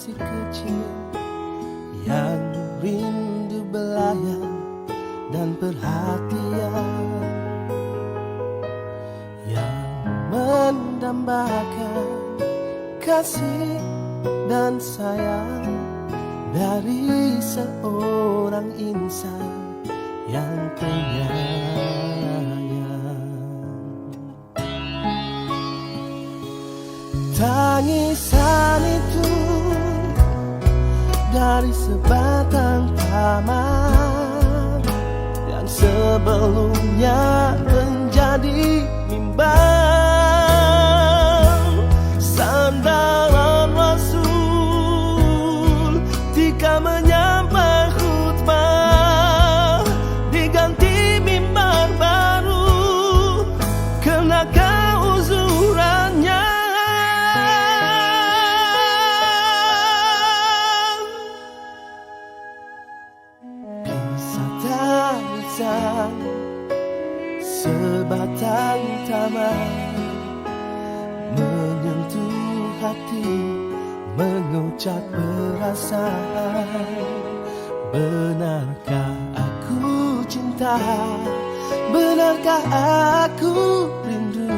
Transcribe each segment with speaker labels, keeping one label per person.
Speaker 1: si kecil yang rindu belayan dan perhatian, yang mendambakan kasih dan sayang dari seorang insan yang penyayang. Tangisan itu dari sebatang taman yang sebelumnya menjadi bimbang, sandaran Rasul jika menyampai khutbah, diganti mimbar baru karena keuzurannya. Sebatang taman menyentuh hati, mengucap perasaan. Benarkah aku cinta? Benarkah aku rindu?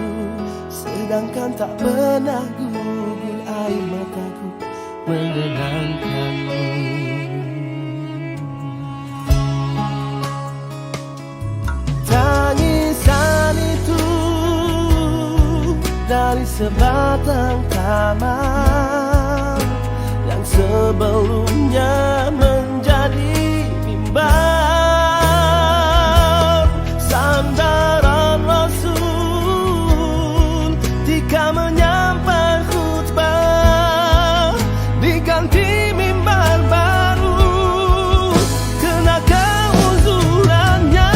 Speaker 1: Sedangkan tak pernah gugur air mataku mengenangkanmu. Tangisan itu dari sebatang taman yang sebelumnya menjadi mimbar, sandaran Rasul jika menyampai khutbah, diganti mimbar baru kena keuzurannya.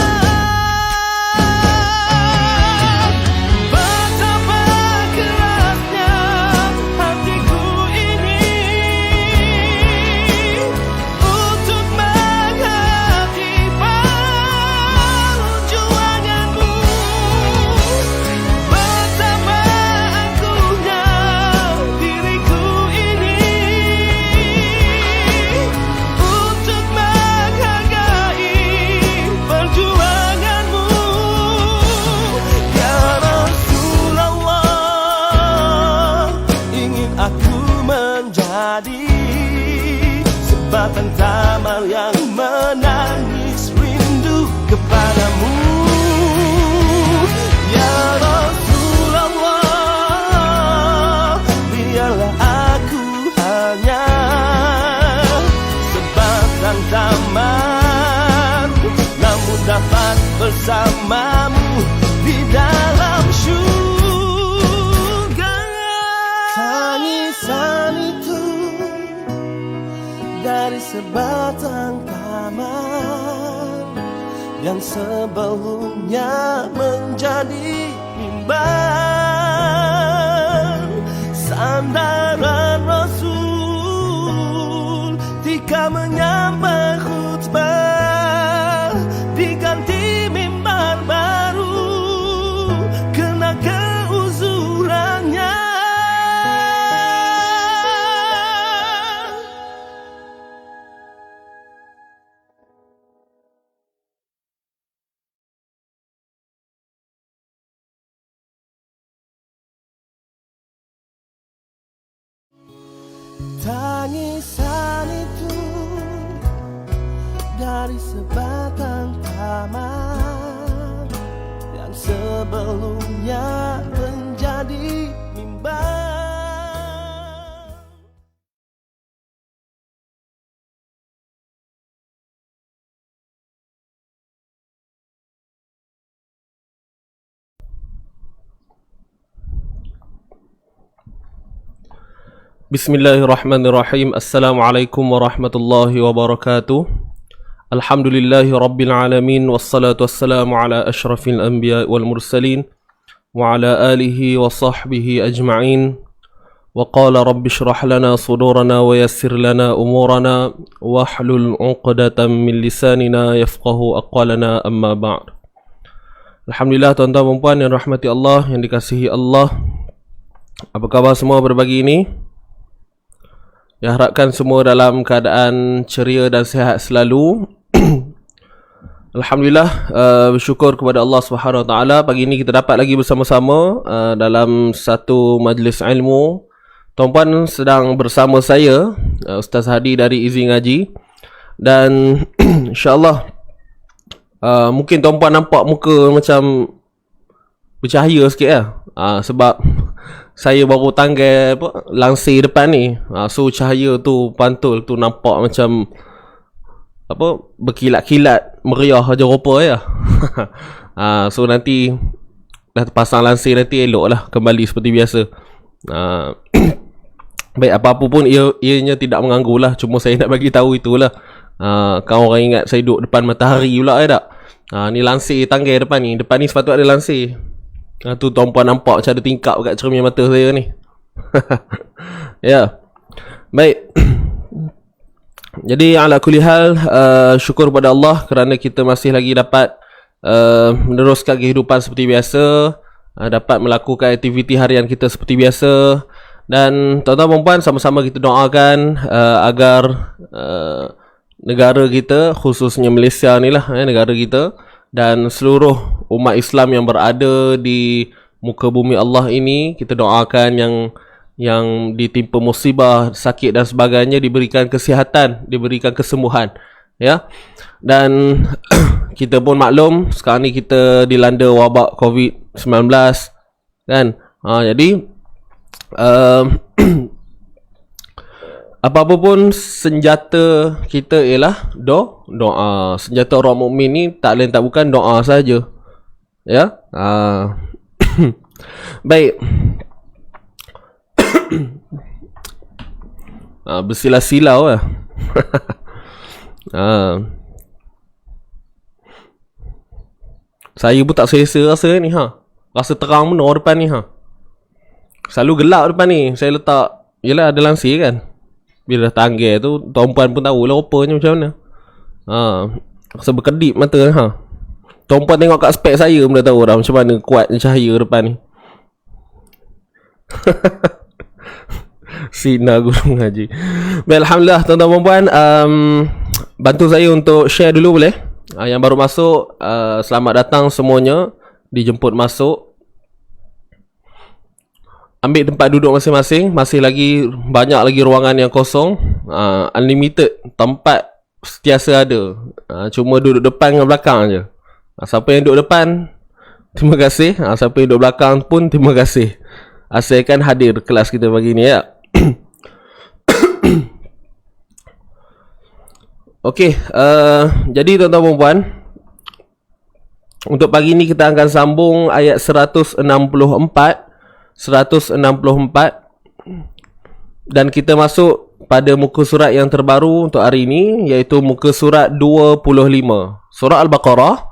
Speaker 1: Sebatang taman yang menangis rindu kepadamu, ya Rasulullah. Biarlah aku hanya sebatang taman, namun dapat bersamamu di dalam syurga. Tangisan itu dari sebatang taman yang sebelumnya menjadi mimbar, sandaran Rasul jika menyampai khutbah, diganti mimbar baru kena keuzurannya. Tangisan itu dari sebatang taman yang sebelumnya menjadi mimbar.
Speaker 2: Bismillahirrahmanirrahim. Assalamualaikum warahmatullahi wabarakatuh. Alhamdulillahi rabbil alamin, wassalatu wassalamu ala ashrafil anbiya wal mursalin wa ala alihi wa sahbihi ajma'in. Wa qala rabbi shrah lana sudurana wa yassir lana umurana wahlul 'uqdatam min lisanina yafqahu aqwalana, amma ba'd. Alhamdulillah, tuan-tuan dan puan yang rahmati Allah, yang dikasihi Allah. Apa khabar semua berbagi ini? Ya, harapkan semua dalam keadaan ceria dan sihat selalu. Alhamdulillah, bersyukur kepada Allah Subhanahu Wa Taala. Pagi ini kita dapat lagi bersama-sama dalam satu majlis ilmu. Tuan-puan sedang bersama saya, Ustaz Hadi dari Easy Ngaji. Dan insya-Allah mungkin tuan-puan nampak muka macam bercahaya sikit lah. Sebab saya baru tanggal langsir depan ni. So cahaya tu pantul tu nampak macam berkilat-kilat meriah aja rupa ya. So nanti dah terpasang lansir nanti elok lah kembali seperti biasa. Baik, apa-apa pun ianya tidak mengganggu lah. Cuma saya nak bagi tahu itulah. Kau orang ingat saya duduk depan matahari pula tak? Ni lansir tanggal depan ni. Depan ni sepatutnya ada lansir. Tu tuan-puan nampak macam ada tingkap kat cermin mata saya ni. Ya. Baik. Jadi ala kulli hal, syukur pada Allah kerana kita masih lagi dapat meneruskan kehidupan seperti biasa, dapat melakukan aktiviti harian kita seperti biasa. Dan tuan-tuan dan puan, sama-sama kita doakan agar negara kita, khususnya Malaysia ni lah, negara kita dan seluruh umat Islam yang berada di muka bumi Allah ini, kita doakan yang ditimpa musibah, sakit dan sebagainya diberikan kesihatan, diberikan kesembuhan, ya. Dan kita pun maklum sekarang ni kita dilanda wabak COVID-19 kan. Jadi apa-apa pun senjata kita ialah doa. Senjata orang mukmin ni tak lain tak bukan doa saja. Ya. Baik. Bersilau-silau lah. Saya pun tak selesa rasa ni Rasa terang benar depan ni Selalu gelap depan ni. Saya letak, yelah ada lansir kan. Bila dah tanggal tu, tuan-puan pun tahu lah rupanya macam mana. Rasa berkedip mata Tuan-puan tengok kat spek saya pun dah tahu dah macam mana kuat cahaya depan ni. Sinar guru ngaji. Baik, alhamdulillah tuan-tuan dan puan, bantu saya untuk share dulu boleh? Yang baru masuk, selamat datang semuanya. Dijemput masuk. Ambil tempat duduk masing-masing. Masih lagi banyak lagi ruangan yang kosong. Unlimited tempat sentiasa ada. Cuma duduk depan dengan belakang je. Siapa yang duduk depan, terima kasih. Siapa yang duduk belakang pun terima kasih. Asalkan hadir kelas kita pagi ni ya. Okey, jadi tuan-tuan dan puan, untuk pagi ni kita akan sambung ayat 164 dan kita masuk pada muka surat yang terbaru untuk hari ini, iaitu muka surat 25. Surah Al-Baqarah,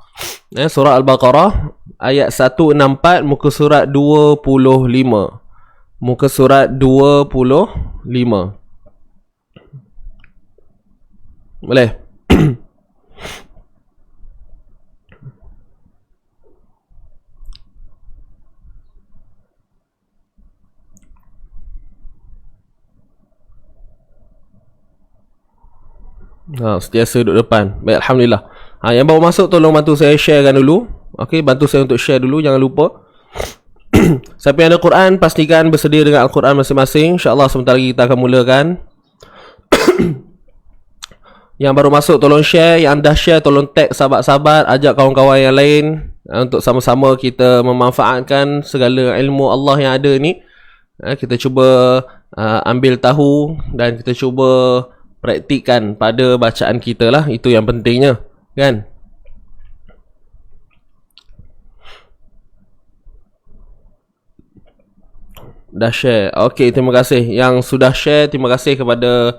Speaker 2: surah Al-Baqarah ayat 164, muka surat 25. Muka surat 25. Boleh? Setiasa duduk depan. Baik, alhamdulillah. Yang baru masuk tolong bantu saya sharekan dulu. Okey, bantu saya untuk share dulu, jangan lupa. Siapa yang ada Quran, pastikan bersedia dengan Al-Quran masing-masing. InsyaAllah sebentar lagi kita akan mulakan. Yang baru masuk tolong share. Yang dah share tolong tag sahabat-sahabat, ajak kawan-kawan yang lain, untuk sama-sama kita memanfaatkan segala ilmu Allah yang ada ni. Kita cuba ambil tahu dan kita cuba praktikkan pada bacaan kita lah. Itu yang pentingnya kan. Dah share. Okey, terima kasih yang sudah share. Terima kasih kepada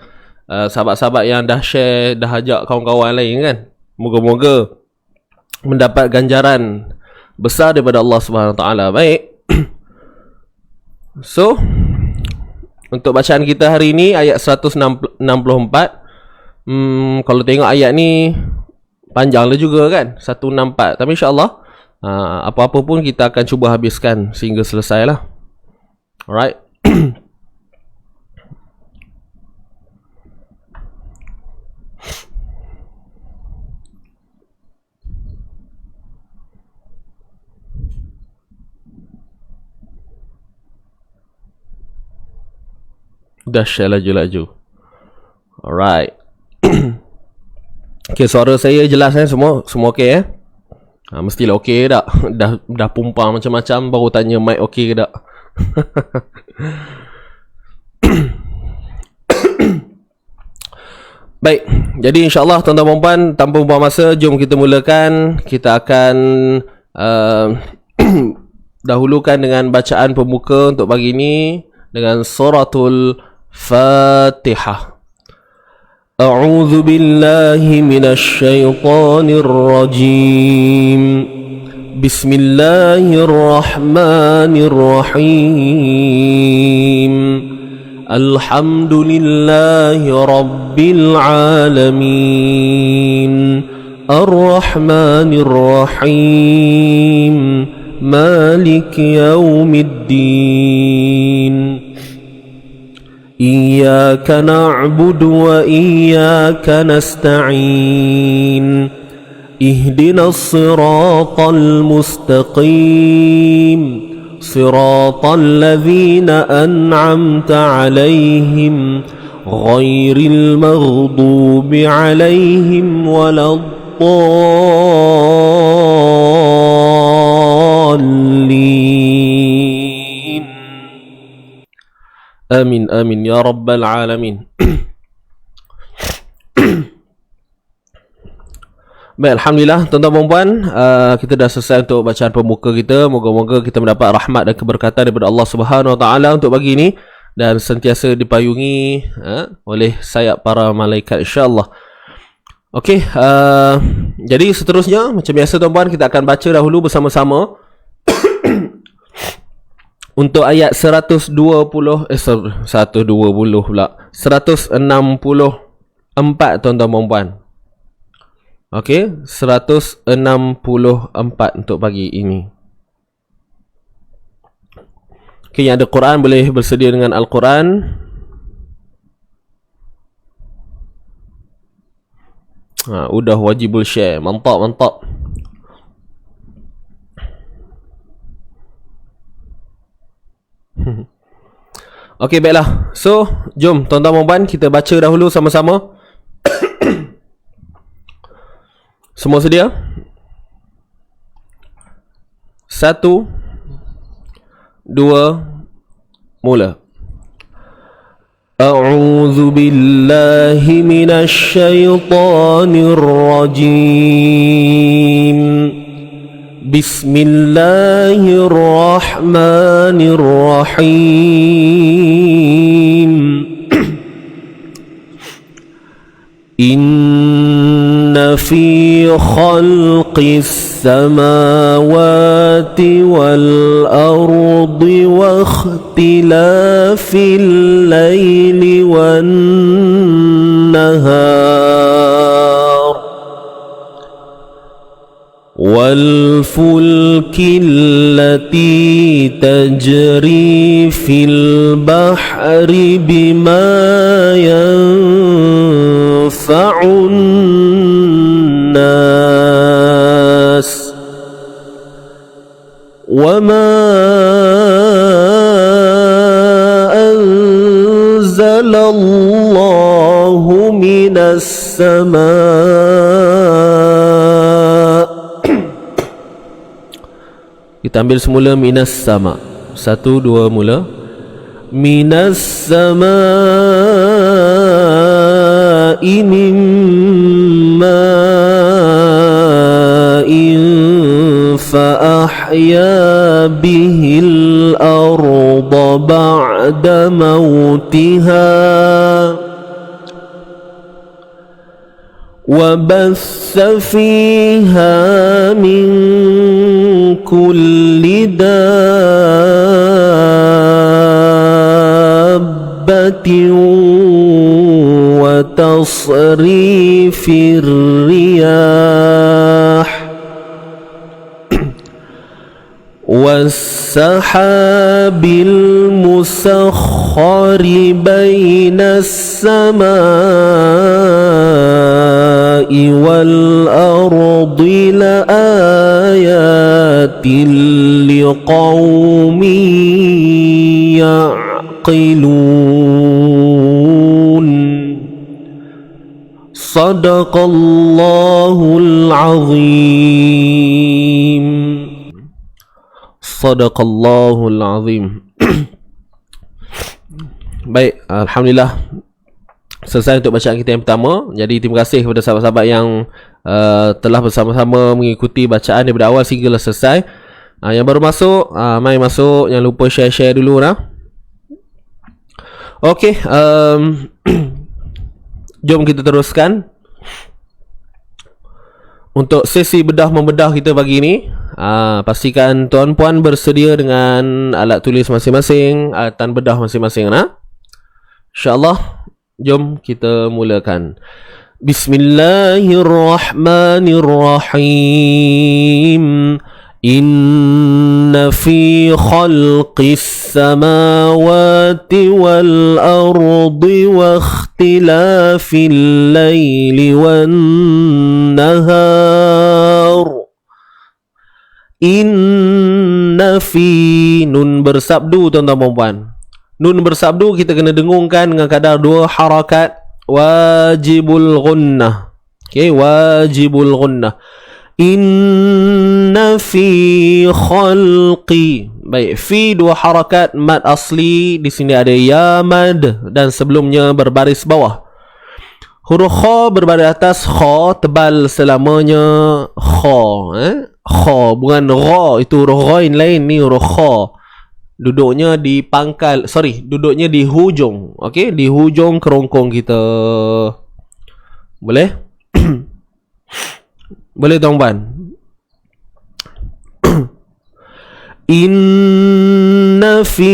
Speaker 2: sahabat-sahabat yang dah share, dah ajak kawan-kawan lain kan. Moga-moga mendapat ganjaran besar daripada Allah Subhanahu Wa Taala. Baik. So, untuk bacaan kita hari ini ayat 164. Kalau tengok ayat ni panjang lah juga kan, 164. Tapi insya-Allah apa-apa pun kita akan cuba habiskan sehingga selesai lah. Alright. Dah share laju-laju. Alright. Okay, suara saya jelas semua okey mestilah okey tak? Dah pumpang macam-macam baru tanya mic okey ke tak? Baik, jadi insyaAllah tuan-tuan dan puan, tanpa buang masa, jom kita mulakan. Kita akan dahulukan dengan bacaan pembuka untuk pagi ini dengan suratul Fatihah. A'udzu billahi minasy syaithanir rajim. Bismillahirrahmanirrahim. Alhamdulillahi rabbil alamin. Ar-Rahmanir Rahim. Malik yaumiddin. إياك نعبد وإياك نستعين اهدنا الصراط المستقيم صراط الذين أنعمت عليهم غير المغضوب عليهم ولا الضالين. Amin amin ya rabbal alamin. Baik, alhamdulillah tuan-tuan dan puan, kita dah selesai untuk bacaan pembuka kita. Moga-moga kita mendapat rahmat dan keberkatan daripada Allah Subhanahu Wa Taala untuk pagi ini dan sentiasa dipayungi oleh sayap para malaikat insya-Allah. Okey, jadi seterusnya macam biasa tuan-puan, kita akan baca dahulu bersama-sama untuk ayat 164 tuan-tuan dan puan. Okey, 164 untuk pagi ini. Okey, yang ada Quran boleh bersedia dengan Al-Quran. Udah wajibul share. Mantap. Okey, baiklah. So, jom tuan-tuan dan puan, kita baca dahulu sama-sama. Semua sedia? 1 2 mula. A'udzu billahi minasy syaithanir rajim. Bismillahirrahmanirrahim. Inna fi khalqis samawati wal ardi wa ikhtilafil laili wan nahar والفلك التي تجري في البحر بما ينفع الناس وما أنزل الله من السماء. Kita ambil semula minas sama. 1 2 mula. Minas sama'i min ma'in fa ahya bihil arda ba'da mautiha وبث فيها من كل دابة وتصريف الرياح والسحاب المسخر بين السماء والأرض لآيات لقوم يعقلون. Sadaqallahul azim. Sadaqallahul azim. Baik, alhamdulillah selesai untuk bacaan kita yang pertama. Jadi terima kasih kepada sahabat-sahabat yang telah bersama-sama mengikuti bacaan daripada awal sehinggalah selesai. Yang baru masuk, mari masuk. Jangan lupa share-share dulu lah. Okey, jom kita teruskan untuk sesi bedah membedah kita pagi ini. Pastikan tuan-puan bersedia dengan alat tulis masing-masing, alatan bedah masing-masing. InsyaAllah, jom kita mulakan. Bismillahirrahmanirrahim. Inna fi khalqis samawati wal ardi wa ikhtilafil layli wan nahar. Inna fi, nun bersabdu tuan-tuan perempuan. Nun bersabdu kita kena dengungkan dengan kadar 2 harakat. Wajibul gunnah. Okay, wajibul gunnah. Inna fi khalqi. Baik, fi 2 harakat, mad asli. Di sini ada ya mad dan sebelumnya berbaris bawah. Huruf kha berbaris atas, kha tebal selamanya. Kha, kha bukan ra, itu huruf ghain lain, ni huruf kha. Duduknya di pangkal, duduknya di hujung. Okey, di hujung kerongkong kita. Boleh? Boleh tuan-puan? Inna fi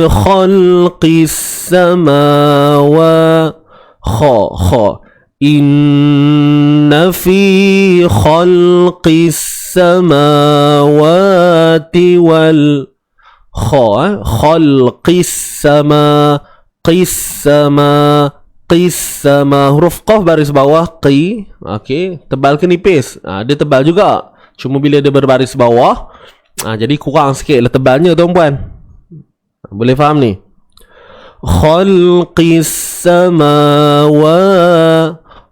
Speaker 2: khalqis samawati kha. Inna fi khalqis samawati wal khalqis sama, qis sama, qis sama. Huruf qaf baris bawah, qi. Okey, tebal ke nipis? Dia tebal juga, cuma bila dia berbaris bawah, jadi kurang sikit lah tebalnya tuan-puan. Boleh faham ni? Khalqis sama wa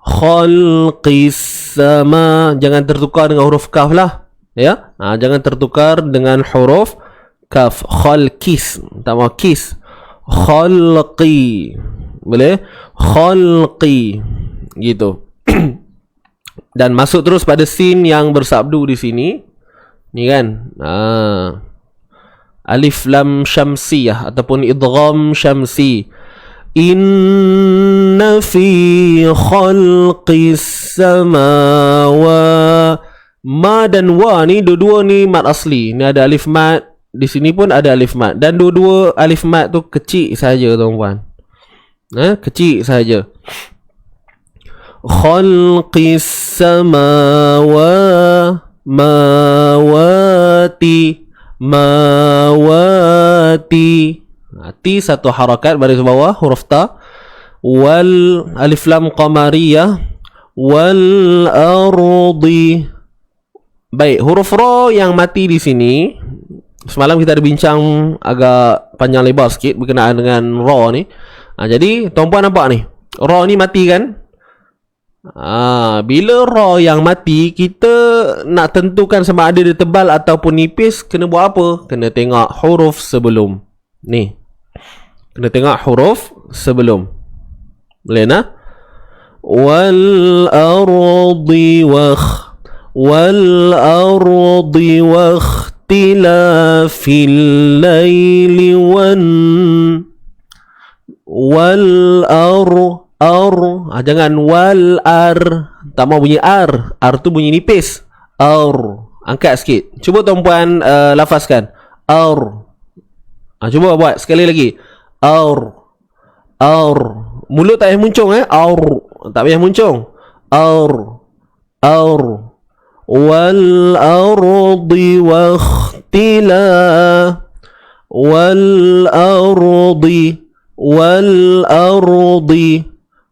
Speaker 2: khalqis sama. Jangan tertukar dengan huruf kaf lah, ya. Jangan tertukar dengan huruf kaf. Khalqis, tak mau kis. Khalqi, boleh? Khalqi, gitu. Dan masuk terus pada sin yang bersabdu di sini. Ni kan, alif lam syamsiyah ataupun idgham syamsi. Inna fi khalqis samawati. Ma dan wa ni dua-dua ni mad asli. Ni ada alif mad, di sini pun ada alif mad, dan dua-dua alif mad tu kecil saja tuan-puan. Kecil saja. Khalqis samawati mawati. Ti satu harakat baris bawah huruf ta. Wal alif lam qamariyah. Wal ardi. Baik, huruf ra yang mati di sini. Semalam kita ada bincang agak panjang lebar sikit berkenaan dengan ra ni. Jadi tuan-puan nampak ni, ra ni mati kan? Bila ra yang mati, kita nak tentukan sama ada dia tebal ataupun nipis, kena buat apa? Kena tengok huruf sebelum. Ni, kena tengok huruf sebelum. Boleh nak? Wal ardi wal ardi wa ikhtilafil laili wal jangan wal ar, tak mau bunyi ar tu bunyi nipis. Angkat sikit. Cuba tuan-puan lafazkan ar. Cuba buat sekali lagi. Ar. Mulut tak payah muncung ar. Tak payah muncung. Ar. Wal ardi wa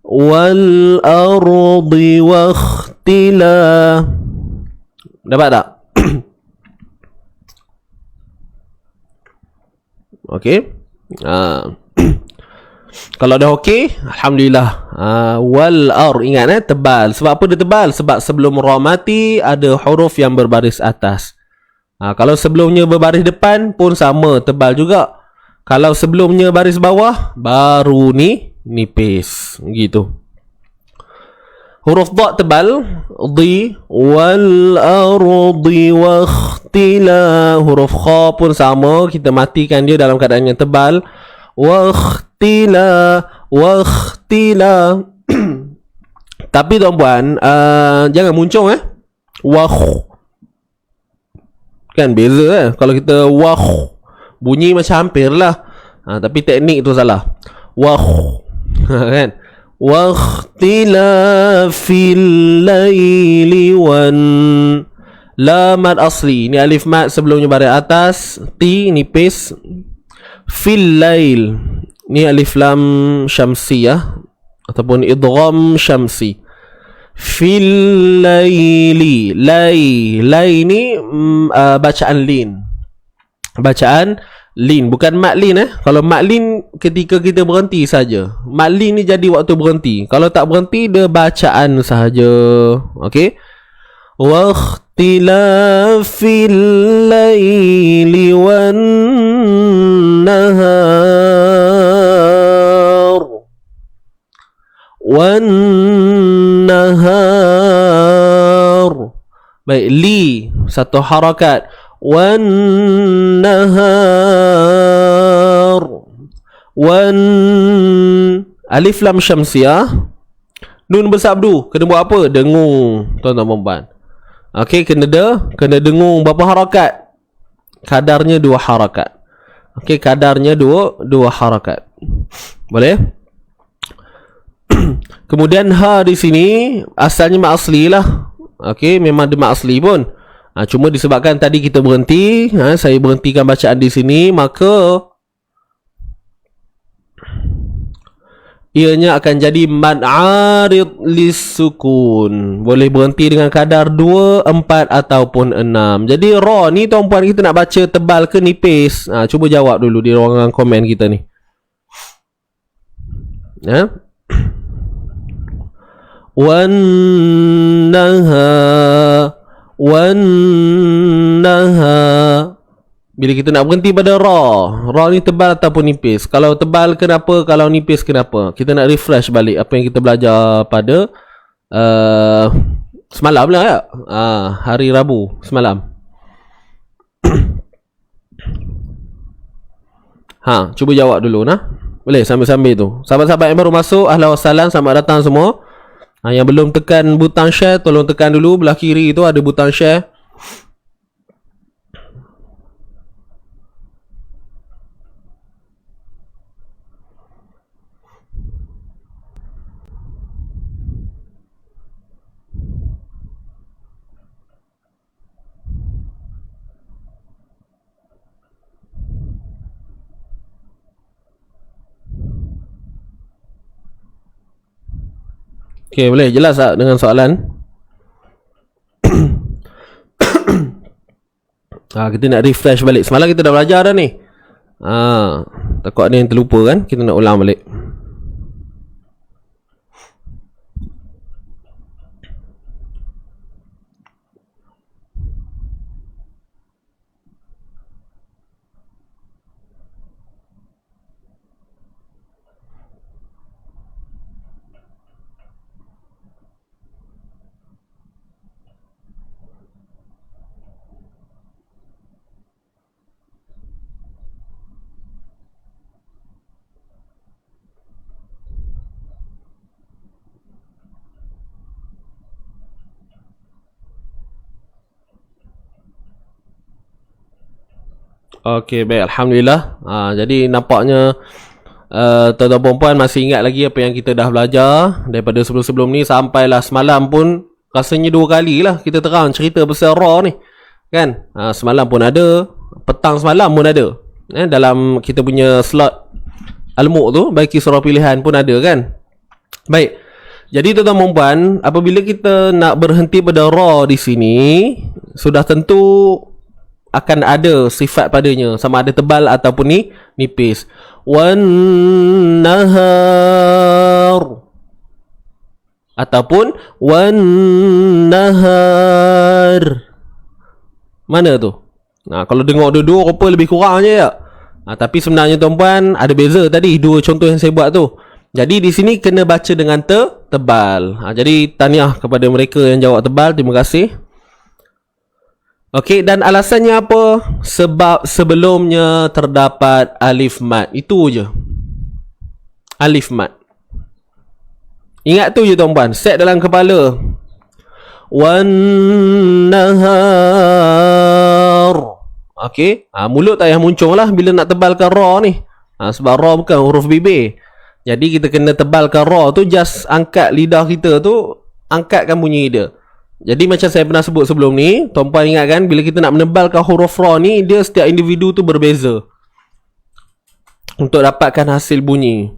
Speaker 2: wal ardi wa dapat tak? Okey. Kalau dah okey, alhamdulillah. Wal ar, ingat tebal. Sebab apa dia tebal? Sebab sebelum ra mati ada huruf yang berbaris atas. Kalau sebelumnya berbaris depan pun sama, tebal juga. Kalau sebelumnya baris bawah, baru ni nipis. Gitu. Huruf dha tebal, di wal ardi wakhtila. Huruf kha pun sama, kita matikan dia dalam keadaan yang tebal. Wakhtila. Tapi tuan-puan, jangan muncung wakh. Kan beza kalau kita wakh, bunyi macam hampir lah. Tapi teknik tu salah. Wakh. Kan? Wakhtilafil laili wan. Lamad asli. Ni alif mat sebelumnya baris atas. Ti nipis. Fil lail. Ni alif lam syamsiyah ataupun idgham syamsi. Fil laili. Lai ni bacaan lin. Bacaan lin, bukan mat lin Kalau mat lin ketika kita berhenti saja. Mat lin ni jadi waktu berhenti. Kalau tak berhenti dia bacaan sahaja. Okey. Wa ikhtilafil laili wan nahar. Wan nahar. Baik, li satu harakat. Wan nahar. Wan alif lam syamsiyah. Nun bersabdu. Kena buat apa? Dengung, tuan-tuan perempuan. Okey, kena dengung berapa harakat? Kadarnya 2 harakat. Okey, kadarnya 2 harakat. Boleh? Kemudian ha di sini asalnya mat asli lah. Okey, memang dia mat asli pun. Cuma disebabkan tadi kita berhenti, saya berhentikan bacaan di sini, maka ianya akan jadi mad arid lisukun. Boleh berhenti dengan kadar 2, 4 ataupun 6. Jadi ra ni tuan-puan kita nak baca tebal ke nipis? Cuba jawab dulu di ruangan komen kita ni. Wan naha. Bila kita nak berhenti pada ra ni tebal ataupun nipis? Kalau tebal kenapa? Kalau nipis kenapa? Kita nak refresh balik apa yang kita belajar pada semalam lah ya. Hari Rabu semalam. Cuba jawab dulu nah. Boleh sambil-sambil tu. Sahabat-sahabat yang baru masuk, ahlan wa sahlan, selamat datang semua. Yang belum tekan butang share, tolong tekan dulu. Belah kiri itu ada butang share. Okey, boleh jelas tak dengan soalan? Kita nak refresh balik. Semalam kita dah belajar dah ni. Takut ada yang terlupa kan? Kita nak ulang balik. Okey, baik, alhamdulillah. Jadi nampaknya tuan-tuan perempuan masih ingat lagi apa yang kita dah belajar daripada sebelum-sebelum ni sampailah semalam pun rasanya 2 kali lah kita terang cerita pasal ra ni. Kan? Semalam pun ada, petang semalam pun ada. Dalam kita punya slot Al-Mu' tu, baiki surah pilihan pun ada kan. Baik. Jadi tuan-tuan perempuan, apabila kita nak berhenti pada ra di sini, sudah tentu akan ada sifat padanya, sama ada tebal ataupun nipis. Wan nahar ataupun wan nahar. Mana tu? Kalau dengar dua-dua rupa lebih kurang je ya. Tapi sebenarnya tuan-puan ada beza tadi dua contoh yang saya buat tu. Jadi di sini kena baca dengan tebal. Jadi tahniah kepada mereka yang jawab tebal. Terima kasih. Okey, dan alasannya apa? Sebab sebelumnya terdapat alif mat. Itu je. Alif mat. Ingat tu je tuan-puan. Set dalam kepala. Wan nahar. Okey. Mulut tak payah muncung lah bila nak tebalkan ra ni. Sebab ra bukan huruf bibir. Jadi kita kena tebalkan ra tu, just angkat lidah kita tu, angkatkan bunyi dia. Jadi macam saya pernah sebut sebelum ni, tuan-puan ingat kan, bila kita nak menebalkan huruf ra ni, dia setiap individu tu berbeza untuk dapatkan hasil bunyi.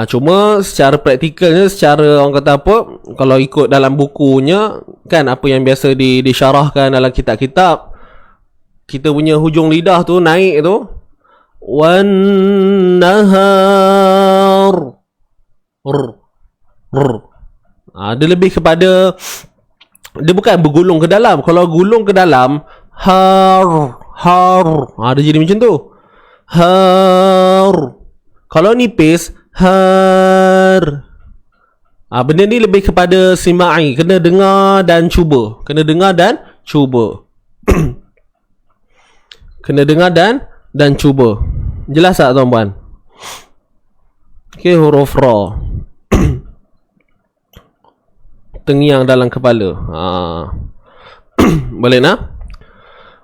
Speaker 2: Cuma secara praktikalnya, secara orang kata apa, kalau ikut dalam bukunya kan, apa yang biasa disyarahkan dalam kitab-kitab, kita punya hujung lidah tu naik tu, wan nahar. Dia lebih kepada, dia bukan bergulung ke dalam. Kalau gulung ke dalam, har. Dia jadi macam tu, har. Kalau nipis, har. Benda ni lebih kepada simai, kena dengar dan cuba. Kena dengar dan cuba. Kena dengar dan cuba. Jelas tak tuan-puan? Okey, huruf ra. Tengiang dalam kepala. Boleh nak?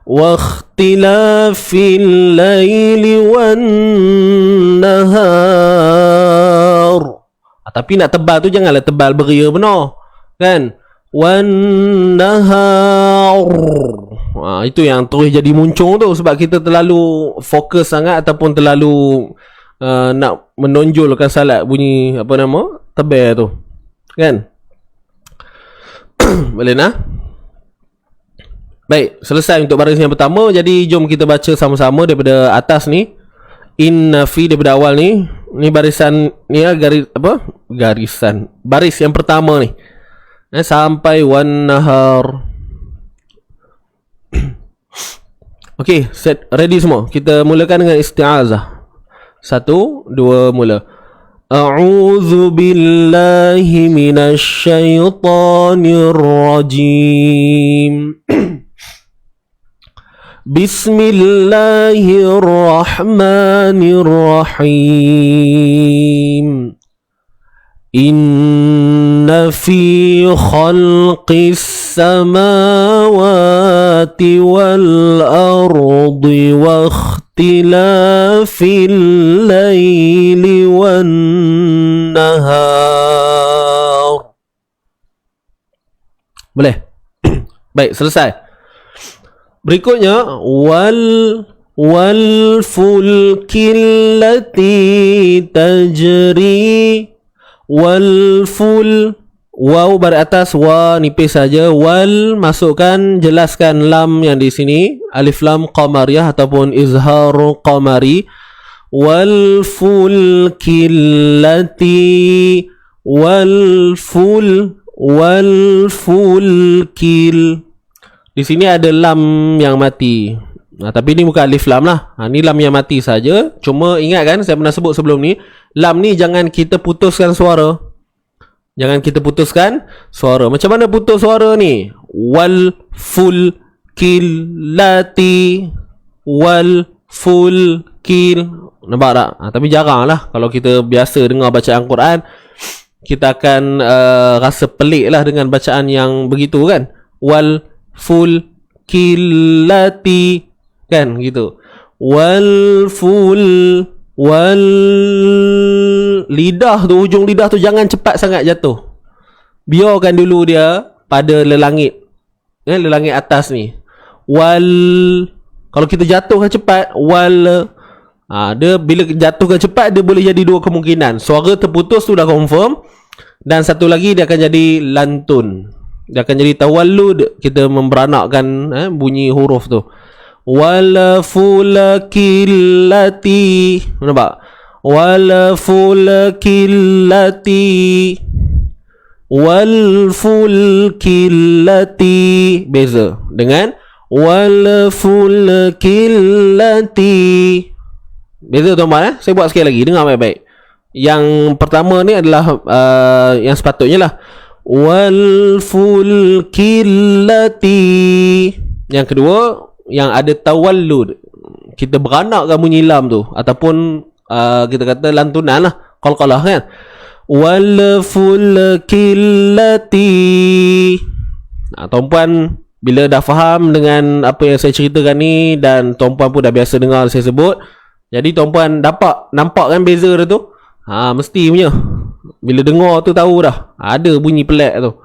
Speaker 2: Wa ikhtilafil laili wan nahar. Tapi nak tebal tu janganlah tebal beria benar, kan? Wan nahar. Itu yang terus jadi muncung tu, sebab kita terlalu fokus sangat ataupun terlalu nak menonjolkan salat bunyi apa nama? Tebal tu. Kan? Boleh nak? Baik, selesai untuk baris yang pertama. Jadi jom kita baca sama-sama daripada atas ni. Inna fi daripada awal ni. Ni barisan ni lah, garis apa? Garisan. Baris yang pertama ni. Sampai wan nahar. Okey, set ready semua. Kita mulakan dengan isti'azah. 1, 2, mula. A'udzu billahi minasy syaithanir rajim. Bismillahirrahmanirrahim. Inna fi khalqis samawati wal ardi wa ikhtilafil laili wan nahar. Boleh? Baik, selesai. Berikutnya wal fulkil lati tajri. Wal ful, waw baris atas, wa nipis saja. Wal, masukkan, jelaskan lam yang di sini, alif lam qamariyah ataupun izhar qamari. Wal fulkil lati, wal fulkil. Di sini ada lam yang mati. Tapi ni bukan alif lam lah. Ni lam yang mati saja. Cuma ingat kan, saya pernah sebut sebelum ni, lam ni jangan kita putuskan suara. Jangan kita putuskan suara. Macam mana putus suara ni? Wal fulkil lati, wal fulkil. Nampak tak? Tapi jarang lah. Kalau kita biasa dengar bacaan Quran, kita akan rasa pelik lah dengan bacaan yang begitu kan. Wal fulkil lati, kan gitu. Wal lidah tu, hujung lidah tu jangan cepat sangat jatuh. Biarkan dulu dia pada lelangit. Lelangit atas ni. Kalau kita jatuhkan cepat, dia bila jatuhkan cepat, dia boleh jadi dua kemungkinan. Suara terputus tu dah confirm, dan satu lagi dia akan jadi lantun. Dia akan jadi tawallud, kita memberanakkan bunyi huruf tu. wal fulkillati. Nampak? Wal fulkillati wal fulkillati. Beza dengan wal fulkillati. Beza tuan-tuan. Saya buat sekali lagi, dengar baik-baik. Yang pertama ni adalah yang sepatutnya lah, wal fulkillati. Yang kedua yang ada tawallud, kita beranakkan bunyi lam tu, ataupun kita kata lantunan lah, qalqalah kan. Wal fulkillati. Tuan-puan bila dah faham dengan apa yang saya ceritakan ni, dan tuan-puan pun dah biasa dengar saya sebut, jadi tuan-puan nampak kan beza dia tu? Mesti punya. Bila dengar tu tahu dah ada bunyi pelik tu.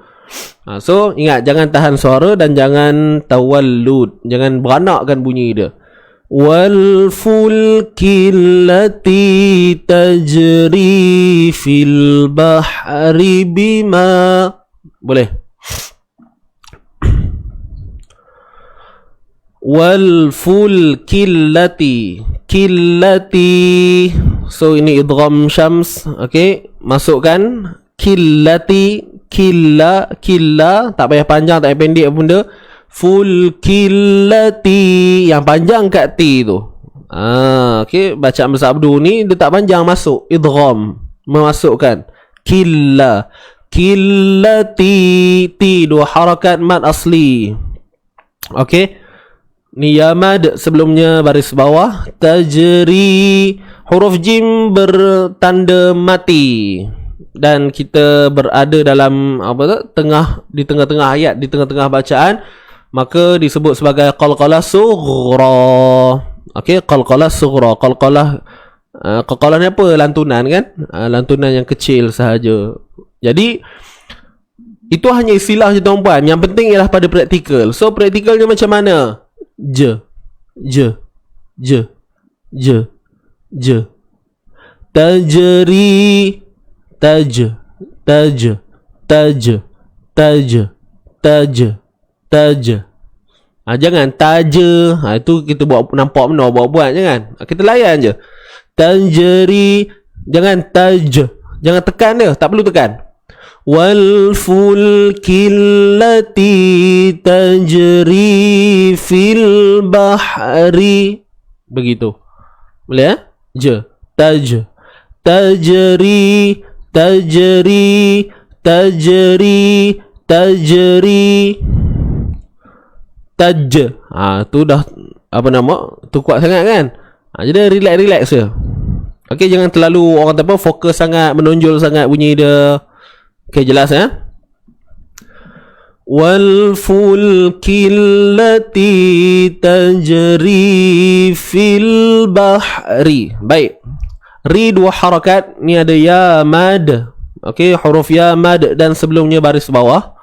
Speaker 2: So ingat, jangan tahan suara dan jangan tawallud, jangan beranakkan bunyi dia. Wal fulkillati tajri fil bahri bima. Boleh. Wal fulkillati, killati. So ini idgham syams. Okey, masukkan killati, killa, tak payah panjang, tak payah pendek apa benda. Fulkillati, yang panjang kat T tu. Okey, bacaan bersabdu ni dia tak panjang, masuk idgham, memasukkan killa, killati, T dua harakat mad asli. Okey, ni ya mad sebelumnya baris bawah, tajri huruf jim bertanda mati, dan kita berada dalam di tengah-tengah ayat, di tengah-tengah bacaan, maka disebut sebagai qalqalah sughra. Okey, qalqalah sughra. Qalqalah ni apa? Lantunan kan? Lantunan yang kecil sahaja. Jadi itu hanya istilah je tuan-puan. Yang penting ialah pada praktikal. So praktikalnya macam mana? Je tajri, taj. Jangan taja. Itu kita buat nampak benar, buat jangan. Kita layan je. Tajri, jangan taj. Jangan tekan dia, tak perlu tekan. Wal fulkillati tajri fil bahri. Begitu. Boleh ya? Je, taj. Tajri, taj. Tu dah apa nama? Tu kuat sangat kan? Jadi relax je. Okey, jangan terlalu orang kata apa, fokus sangat, menonjol sangat bunyi dia. Okey, jelas ya? Wal fulkillati tajri fil bahri. Baik. Ri dua harakat, ni ada ya mad. Okey, huruf ya mad dan sebelumnya baris bawah.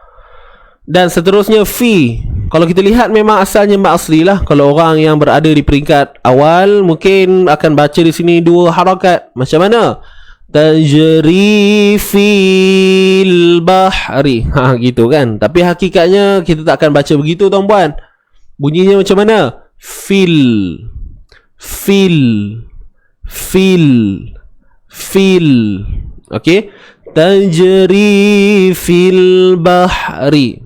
Speaker 2: Dan seterusnya fi. Kalau kita lihat memang asalnya mad asli lah. Kalau orang yang berada di peringkat awal mungkin akan baca di sini dua harakat. Macam mana? Tajri fil bahri. Gitu kan. Tapi hakikatnya kita tak akan baca begitu tuan-puan. Bunyinya macam mana? Fil. Okey. Tajri fil bahri.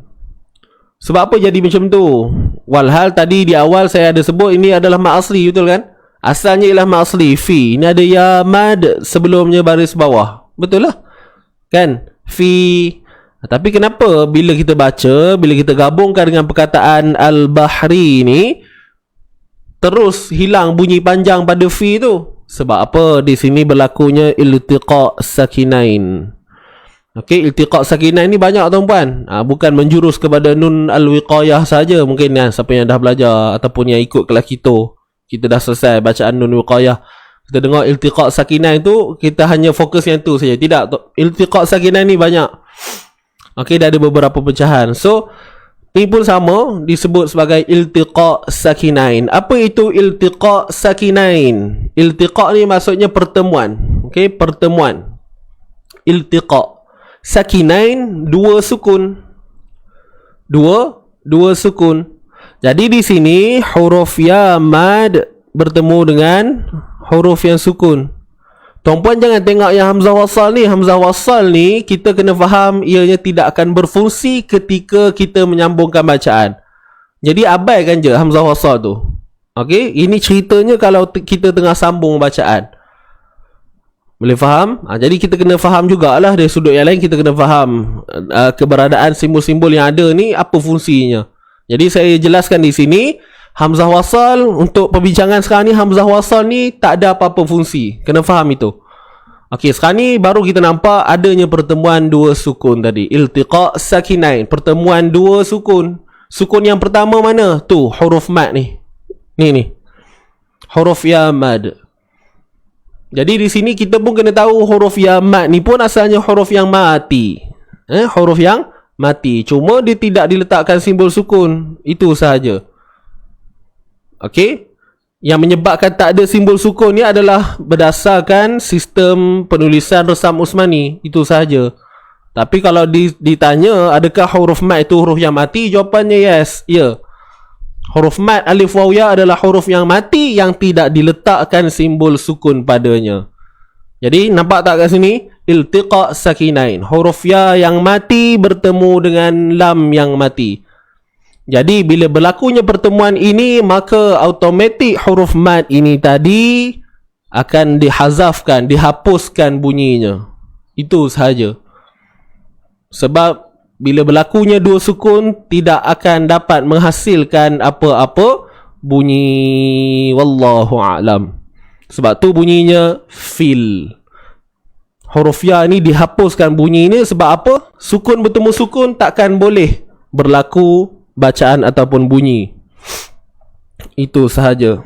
Speaker 2: Sebab apa jadi macam tu? Walhal tadi di awal saya ada sebut ini adalah mad asli, betul kan? Asalnya ialah mad asli, fi. Ini ada ya mad sebelumnya baris bawah. Betul lah? Kan? Fi. Tapi kenapa bila kita baca, bila kita gabungkan dengan perkataan al-bahri ni, terus hilang bunyi panjang pada fi tu? Sebab apa? Di sini berlakunya iltiqa' sakinain. Okey, iltiqa' sakinain ni banyak tuan-puan. Bukan menjurus kepada nun al-wiqayah saja. Mungkin siapa yang dah belajar ataupun yang ikut kelas kita dah selesai bacaan nun wiqayah, kita dengar iltiqa' sakinain tu, kita hanya fokus yang tu saja. Tidak, iltiqa' sakinain ni banyak. Okey, dah ada beberapa pecahan. So ini pun sama, disebut sebagai iltiqa' sakinain. Apa itu iltiqa' sakinain? Iltiqa' ni maksudnya pertemuan. Okey, pertemuan. Iltiqa' sakinain, dua sukun. Dua sukun. Jadi di sini huruf ya mad bertemu dengan huruf yang sukun. Tuan-puan jangan tengok yang hamzah wasal ni. Hamzah wasal ni kita kena faham ianya tidak akan berfungsi ketika kita menyambungkan bacaan. Jadi abaikan je hamzah wasal tu. Okey, ini ceritanya kalau kita tengah sambung bacaan. Boleh faham? Jadi kita kena faham jugalah dari sudut yang lain. Kita kena faham keberadaan simbol-simbol yang ada ni, apa fungsinya. Jadi saya jelaskan di sini, hamzah wasal untuk perbincangan sekarang ni, hamzah wasal ni tak ada apa-apa fungsi. Kena faham itu. Okey, sekarang ni baru kita nampak adanya pertemuan dua sukun tadi. Iltiqa' sakinain, pertemuan dua sukun. Sukun yang pertama mana? Tu, huruf mad ni. Ni. Huruf ya mad. Jadi di sini kita pun kena tahu huruf ya mad ni pun asalnya huruf yang mati. Huruf yang mati. Cuma dia tidak diletakkan simbol sukun. Itu sahaja. Okey. Yang menyebabkan tak ada simbol sukun ni adalah berdasarkan sistem penulisan resam Usmani. Itu sahaja. Tapi kalau ditanya adakah huruf mad itu huruf yang mati? Jawapannya yes. Ya. Huruf mad alif waw ya adalah huruf yang mati yang tidak diletakkan simbol sukun padanya. Jadi nampak tak kat sini? Iltiqa' sakinain. Huruf ya yang mati bertemu dengan lam yang mati. Jadi bila berlakunya pertemuan ini, maka automatik huruf mad ini tadi akan dihazafkan, dihapuskan bunyinya. Itu sahaja. Sebab bila berlakunya dua sukun, tidak akan dapat menghasilkan apa-apa bunyi. Wallahu a'lam. Sebab tu bunyinya fil. Huruf ya ni dihapuskan bunyi ni sebab apa? Sukun bertemu sukun takkan boleh berlaku bacaan ataupun bunyi. Itu sahaja.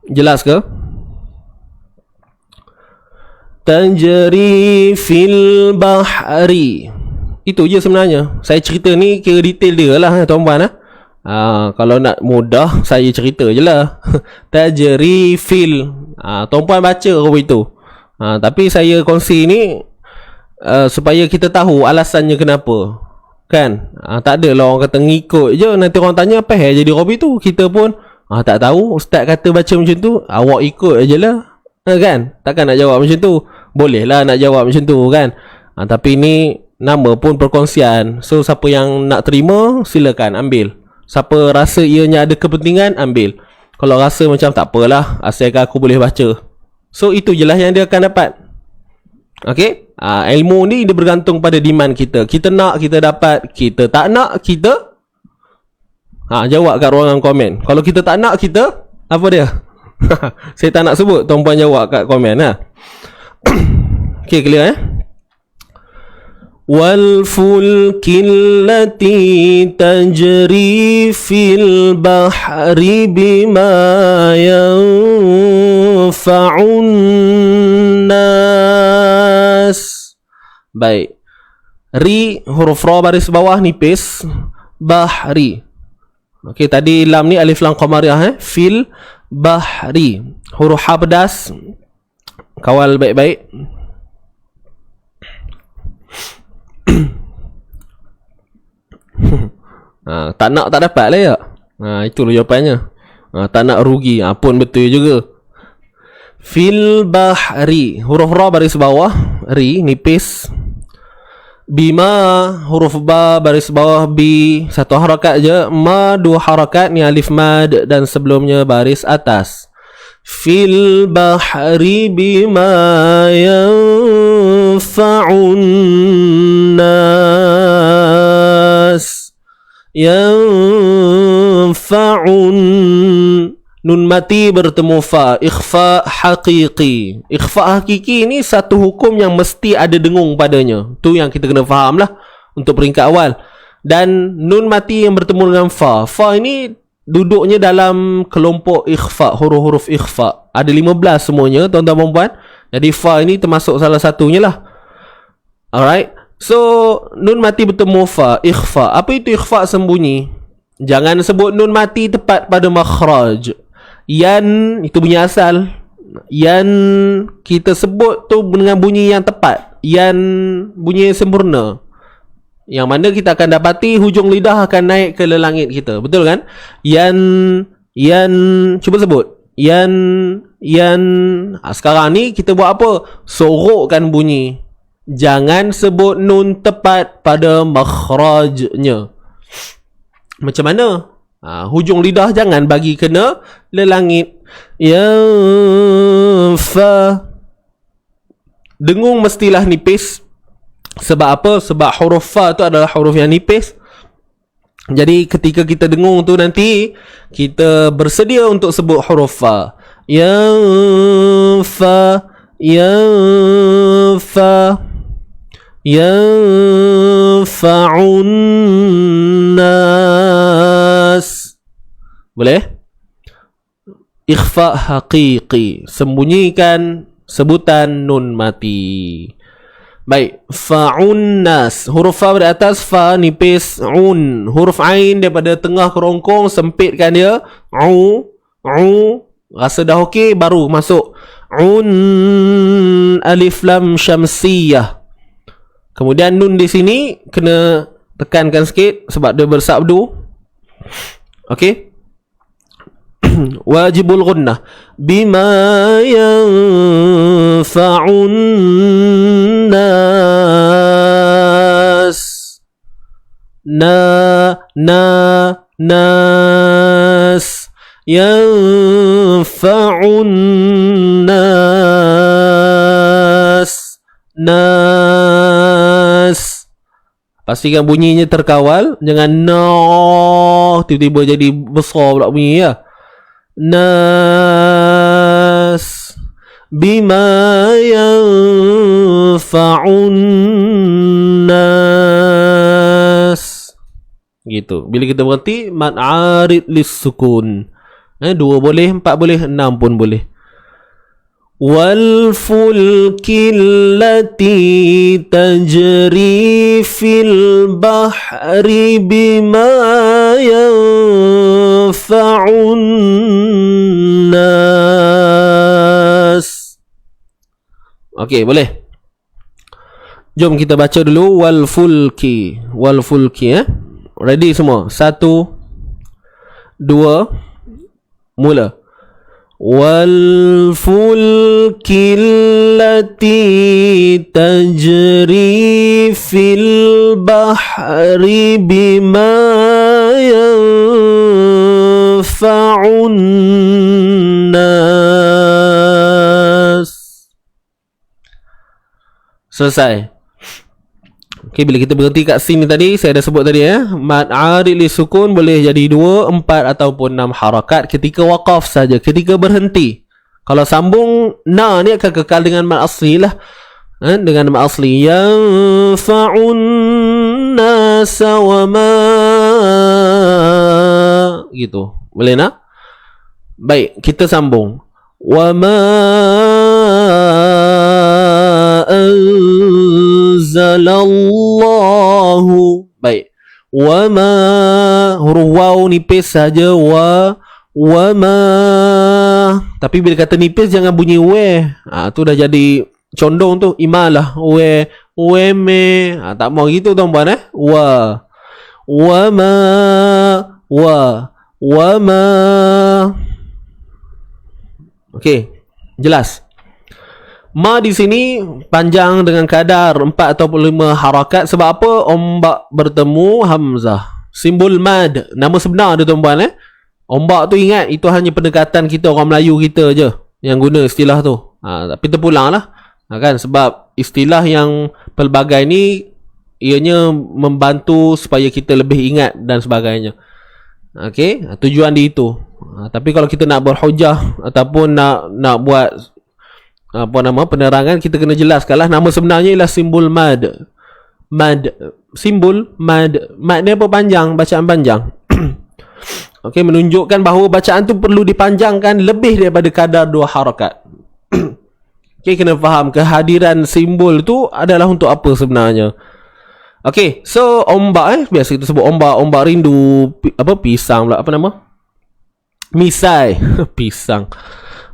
Speaker 2: Jelas ke? Tajri fil bahri. Itu je sebenarnya. Saya cerita ni kira detail dia lah tuan-puan. Kalau nak mudah saya cerita je lah. Tajri fil. Tuan-puan baca apa itu. Tapi saya kongsi ni supaya kita tahu alasannya kenapa. Kan? Tak adalah orang kata ngikut je. Nanti orang tanya apa jadi Robi tu. Kita pun tak tahu. Ustaz kata baca macam tu. Awak ikut je lah. Kan? Takkan nak jawab macam tu. Boleh lah nak jawab macam tu kan. Tapi ni nama pun perkongsian. So siapa yang nak terima silakan ambil. Siapa rasa ianya ada kepentingan ambil. Kalau rasa macam tak apalah, asalkan aku boleh baca. So itu je lah yang dia akan dapat. Okay. Ilmu ni dia bergantung pada demand kita. Kita nak kita dapat. Kita tak nak kita jawab kat ruangan komen. Kalau kita tak nak kita apa dia? Saya tak nak sebut. Tuan-puan jawab kat komen lah. Okay, clear wal fulkil lati tajri fil bahri bima yanfa'un nas. Baik. Ri huruf ra baris bawah nipis. Bahri. Okay, tadi lam ni alif lam qamariyah fil bahri. Huruf ha pedas. Kawal baik-baik. Tak nak tak dapat lah ya. Itulah jawapannya. Tak nak rugi. Pun betul juga. Fil bahri. Huruf ra baris bawah. Ri nipis. Bima huruf ba baris bawah bi. Satu harakat je. Ma dua harakat. Ni alif mad. Dan sebelumnya baris atas. Fil bahri bima yanfa'un nas. Yanfa'un. Nun mati bertemu fa. Ikhfa haqiqi. Ikhfa hakiki ni satu hukum yang mesti ada dengung padanya. Tu yang kita kena faham lah untuk peringkat awal. Dan nun mati yang bertemu dengan fa. Fa ini duduknya dalam kelompok ikhfa, huruf-huruf ikhfa. Ada 15 semuanya, tuan-tuan dan puan. Jadi fa ini termasuk salah satunya lah. Alright. So, nun mati bertemu fa, ikhfa. Apa itu ikhfa sembunyi? Jangan sebut nun mati tepat pada makhraj. Yan, itu bunyi asal. Yan, kita sebut tu dengan bunyi yang tepat. Yan, bunyi yang sempurna. Yang mana kita akan dapati hujung lidah akan naik ke langit kita. Betul kan? Yan, cuba sebut. Yan. Sekarang ni kita buat apa? Sorokkan bunyi. Jangan sebut nun tepat pada makhrajnya. Macam mana? Hujung lidah jangan bagi kena lelangit. Fa. Dengung mestilah nipis. Sebab apa? Sebab huruf fa tu adalah huruf yang nipis. Jadi ketika kita dengung tu nanti kita bersedia untuk sebut huruf fa. Fa. Yanfa'un nas. Boleh? Ikhfa haqiqi. Sembunyikan sebutan nun mati. Baik, fa'un nas. Huruf fa dari atas, fa nipis, un. Huruf ain daripada tengah kerongkong, sempitkan dia. Rasa dah okey, baru masuk un alif lam syamsiyah. Kemudian nun di sini kena tekankan sikit sebab dia bersabdu. Okey. Wajibul gunnah bima yanfa'un nas. Nas yanfa'un nas. Pastikan bunyinya terkawal. Jangan no tiba-tiba jadi besar pula bunyi ya. Nas bima yanfa'un nas. Gitu. Bila kita berhenti mad arid lis sukun. 2 boleh, 4 boleh, 6 pun boleh. Wal fulkil lati tajri fil bahri bima yanfa'un nas. Okey, boleh. Jom kita baca dulu wal fulki. Wal fulki Ready semua? 1 2 mula. والفلك التي تجري في البحر بما ينفع الناس. Selesai. Okey, bila kita berhenti kat sini tadi, saya dah sebut tadi mad arid li sukun boleh jadi 2, 4 ataupun 6 harakat ketika waqaf saja, ketika berhenti. Kalau sambung na ni akan kekal dengan mad asli lah. Dengan mad asli yanfa'un nasa wa ma gitu. Boleh nak? Baik, kita sambung. Wa ma anzalallahu. Baik. Wa ma, huruf waw nipis saja. Wa ma. Tapi bila kata nipis jangan bunyi we. Tu dah jadi condong tu. Imalah we me. Tak mau gitu tuan-puan Wa ma. Wa ma. Okey, jelas. Ma di sini panjang dengan kadar 4 ataupun 5 harakat. Sebab apa? Ombak bertemu hamzah. Simbol mad, nama sebenar dia tuan-puan Ombak tu ingat, itu hanya pendekatan kita orang Melayu kita je yang guna istilah tu. Tapi terpulang lah kan, sebab istilah yang pelbagai ni ianya membantu supaya kita lebih ingat dan sebagainya. Okey, tujuan dia itu. Tapi kalau kita nak berhujah ataupun nak buat penerangan, kita kena jelaskanlah nama sebenarnya ialah simbol mad. Simbol mad ni apa? Panjang, bacaan panjang. Okey, menunjukkan bahawa bacaan tu perlu dipanjangkan lebih daripada kadar 2 harakat. Okey, kena faham kehadiran simbol tu adalah untuk apa sebenarnya. Okey, so ombak biasa kita sebut ombak rindu, pisang pula, apa nama? Misai. Pisang.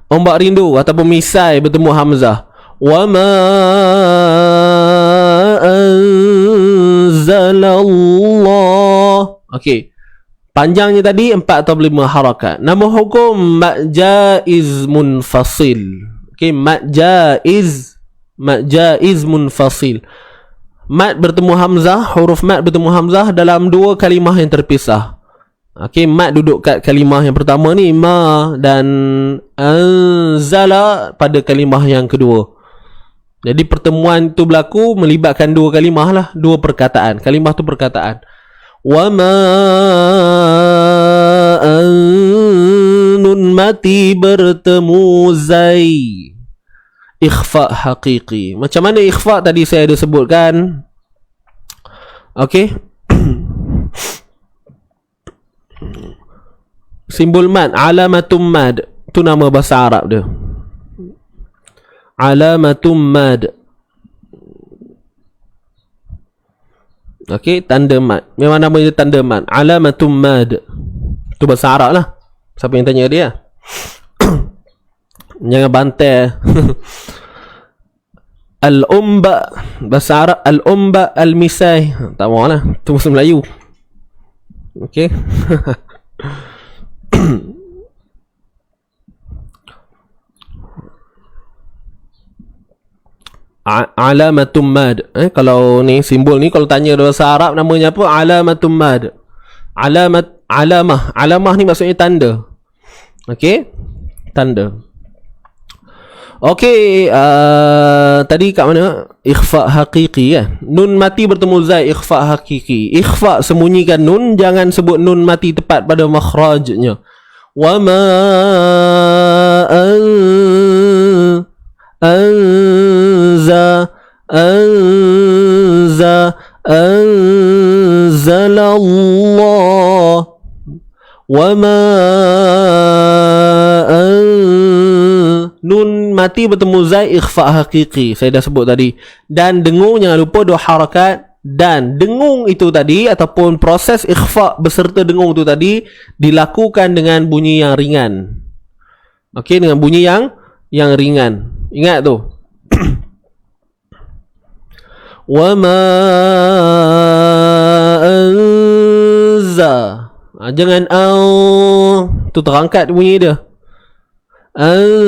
Speaker 2: Ombak rindu ataupun misai bertemu hamzah. Wa ma anzalallah. Okey. Panjangnya tadi 4 atau 5 harakat. Nama hukum mad jaiz munfasil. Okey, mad jaiz munfasil. Mad bertemu hamzah, huruf mad bertemu hamzah dalam 2 kalimah yang terpisah. Okey, mad duduk kat kalimah yang pertama ni ma, dan anzala pada kalimah yang kedua. Jadi pertemuan tu berlaku melibatkan 2 kalimah lah, 2 perkataan. Kalimah tu perkataan. Wa ma nun mati bertemu zai. Ikhfa haqiqi. Macam mana ikhfa tadi saya ada sebutkan. Okey. Simbol mad, alamatum mad, tu nama bahasa Arab dia. Alamatum mad. Okey, tanda mad. Memang nama dia tanda mad. Alamatum mad. Tu bahasa Arab lah. Siapa yang tanya dia? Jangan bantai. Al-umba, bahasa Arab al-umba al-misai. Tak mahu lah, tu bahasa Melayu. Okey. Alamatum mad. Kalau ni simbol ni, kalau tanya bahasa Arab namanya apa? Alamatum mad. Alamah ni maksudnya tanda. Okey, tanda. Okey, tadi kat mana? Ikhfa haqiqi kan. Nun mati bertemu zai, ikhfa haqiqi. Ikhfa, sembunyikan nun, jangan sebut nun mati tepat pada makhrajnya. Wa ma anzalallah wa ma nun mati bertemu zai, ikhfa haqiqi. Saya dah sebut tadi. Dan dengung, jangan lupa 2 harakat. Dan dengung itu tadi, ataupun proses ikhfa beserta dengung itu tadi, dilakukan dengan bunyi yang ringan. Okey, dengan bunyi yang ringan. Ingat tu. Wa ma anza. Jangan tu terangkat bunyi dia. Anzalallah.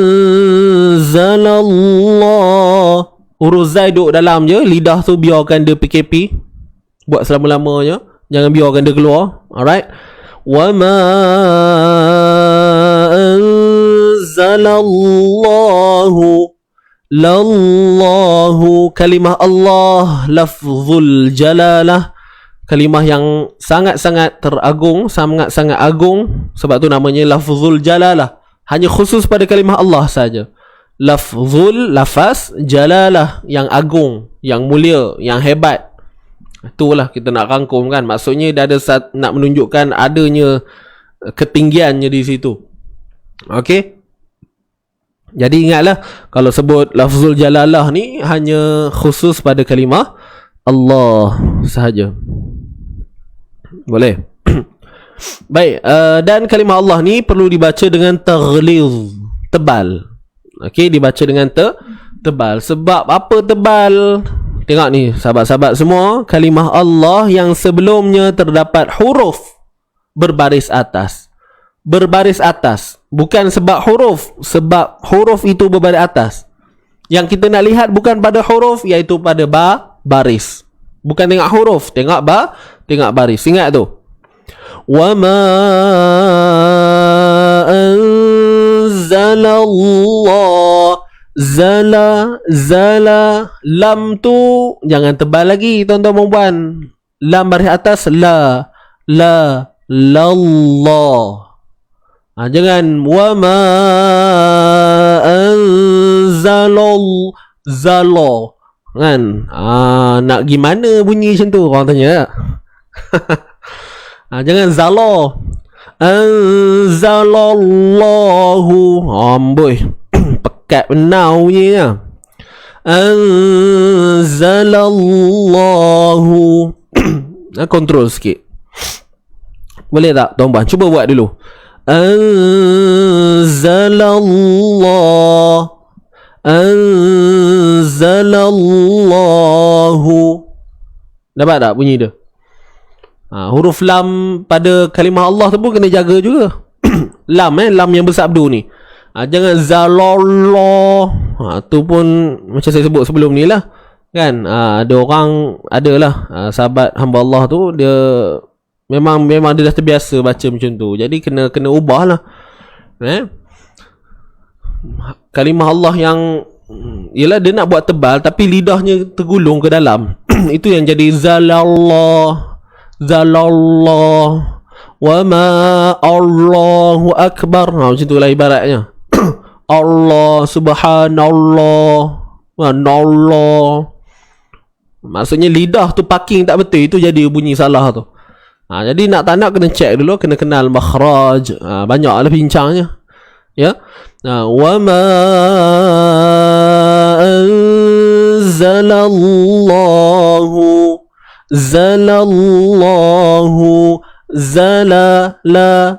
Speaker 2: Huruf zai duduk dalam je. Lidah tu biarkan dia PKP buat selama-lamanya. Jangan biarkan dia keluar. Alright. Wa ma anzalallahu. Lallahu. Kalimah Allah, lafzul jalalah. Kalimah yang sangat-sangat teragung, sangat-sangat agung. Sebab tu namanya lafzul jalalah. Hanya khusus pada kalimah Allah saja. Lafzul, lafaz, jalalah, yang agung, yang mulia, yang hebat. Itulah kita nak rangkum kan. Maksudnya dia ada nak menunjukkan adanya ketinggiannya di situ. Okey. Jadi ingatlah, kalau sebut lafzul jalalah ni hanya khusus pada kalimah Allah sahaja. Boleh. Baik, dan kalimah Allah ni perlu dibaca dengan taghlidh, tebal. Okey, dibaca dengan tebal. Sebab apa tebal? Tengok ni sahabat-sahabat semua, kalimah Allah yang sebelumnya terdapat huruf berbaris atas. Berbaris atas, bukan sebab huruf itu berbaris atas. Yang kita nak lihat bukan pada huruf, iaitu pada baris. Bukan tengok huruf, tengok baris. Ingat tu. Wa ma anzalallah. Zala. Lam tu jangan tebal lagi tuan-tuan dan puan. Lam baris atas, lallah. Jangan wa ma anzalallah kan. Nak gimana bunyi macam tu orang tanya. Jangan zalo. Anzalallahu. Amboi. Pekat benar bunyinya. Anzalallahu. Kontrol sikit. Boleh tak tuan-tuan? Cuba buat dulu. Anzalallahu. Dapat tak bunyi dia? Huruf lam pada kalimah Allah tu pun kena jaga juga. Lam lam yang bersabdu ni. Jangan zalallah. Tu pun macam saya sebut sebelum ni lah. Kan? Ada orang, adalah sahabat hamba Allah tu, dia memang dia dah terbiasa baca macam tu. Jadi kena ubah lah. Kalimah Allah yang ialah dia nak buat tebal tapi lidahnya tergulung ke dalam. Itu yang jadi zalallah wa ma Allahu akbar. Macam tu lah ibaratnya. Allah subhanallah wa Allah. Maksudnya lidah tu parking tak betul, itu jadi bunyi salah tu. Jadi nak tak nak kena check dulu, kena kenal makhraj. Banyaklah bincangnya. Ya. Wa ma anzalallahu zala la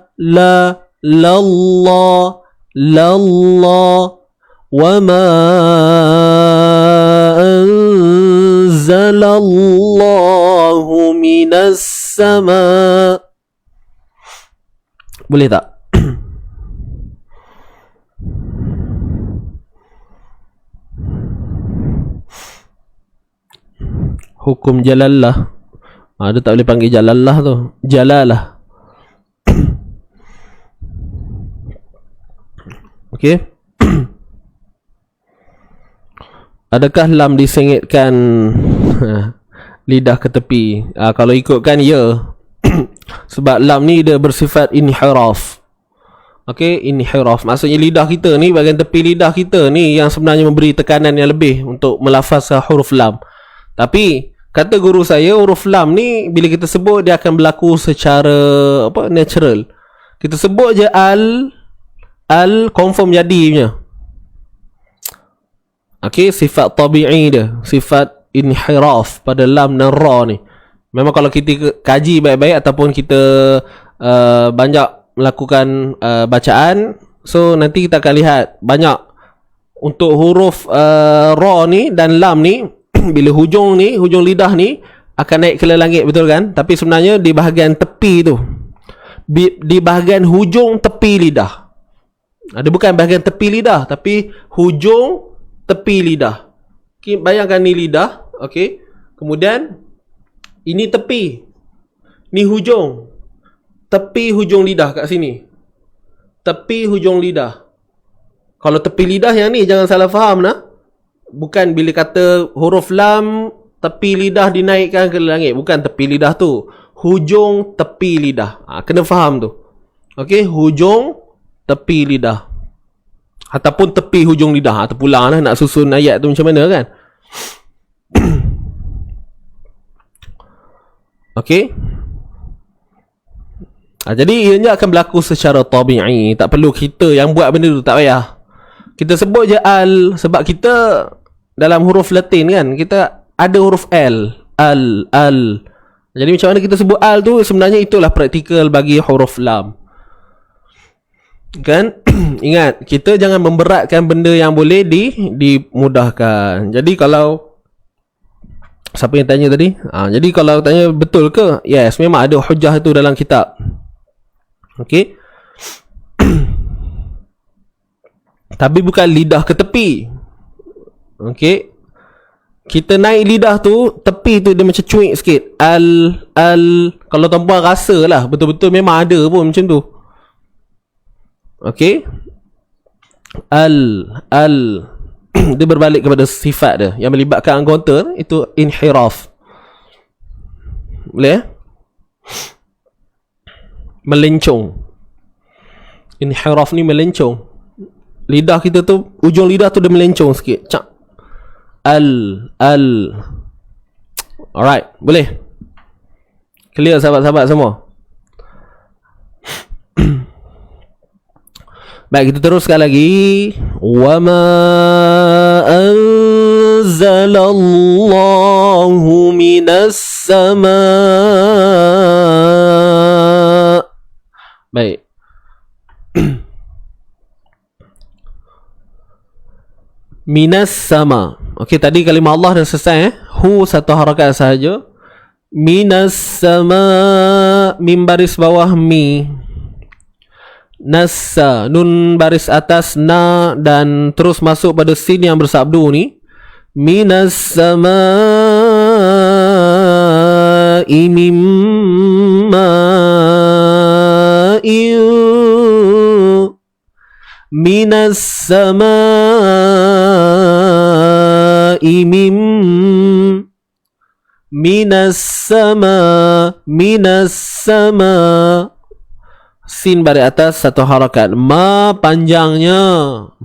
Speaker 2: lallah wa ma anzalallahu minas sama. Boleh tak? Hukum jalallah. Dia tak boleh panggil jalallah tu. Jalalah. Okey. Adakah lam disengitkan lidah ke tepi? Kalau ikutkan ya. Sebab lam ni dia bersifat inhiraf. Okey, inhiraf. Maksudnya lidah kita ni, bahagian tepi lidah kita ni yang sebenarnya memberi tekanan yang lebih untuk melafazkan huruf lam. Tapi kata guru saya, huruf lam ni bila kita sebut dia akan berlaku secara natural. Kita sebut je al confirm jadi punya. Okey, sifat tabi'i dia, sifat inhiraf pada lam dan ra ni. Memang kalau kita kaji baik-baik ataupun kita banyak melakukan bacaan, so nanti kita akan lihat banyak untuk huruf ra ni dan lam ni. Bila hujung lidah ni akan naik ke langit, betul kan? Tapi sebenarnya di bahagian tepi tu, di bahagian hujung tepi lidah. Ada bukan bahagian tepi lidah, tapi hujung tepi lidah. Okay, bayangkan ni lidah, okey. Kemudian ini tepi, ni hujung, tepi hujung lidah kat sini, tepi hujung lidah. Kalau tepi lidah yang ni jangan salah faham lah. Bukan bila kata huruf lam tepi lidah dinaikkan ke langit, bukan tepi lidah tu, hujung tepi lidah. Kena faham tu. Okey, hujung tepi lidah ataupun tepi hujung lidah. Terpulang lah nak susun ayat tu macam mana kan. Okey. Jadi ianya akan berlaku secara tabi'i. Tak perlu kita yang buat benda tu, tak payah. Kita sebut je al, sebab kita dalam huruf Latin kan, kita ada huruf L. Jadi macam mana kita sebut al tu, sebenarnya itulah praktikal bagi huruf lam. Kan? Ingat, kita jangan memberatkan benda yang boleh dimudahkan. Jadi kalau siapa yang tanya tadi? Jadi kalau tanya betul ke? Yes, memang ada hujah itu dalam kitab. Okey. Tapi bukan lidah ke tepi. Okey. Kita naik lidah tu, tepi tu dia macam cuik sikit. Kalau tuan-puan rasa lah, betul-betul memang ada pun macam tu. Okey. Dia berbalik kepada sifat dia yang melibatkan anggota, itu inhiraf. Boleh? Melencong. Inhiraf ni melencong. Lidah kita tu, ujung lidah tu dia melencong sikit. Cak. Alright, boleh? Clear sahabat-sahabat semua? Baik, kita teruskan lagi. Wa ma anzalallahu minas sama. Baik. Minas sama. Okey, tadi kalimah Allah dah selesai. Hu satu harakat sahaja. Minas sama, mim baris bawah mi. Nassa, nun baris atas na dan terus masuk pada sin yang bersabdu ni. Minas sama mimma minas sama minas sama sin baris atas satu harakat. Ma panjangnya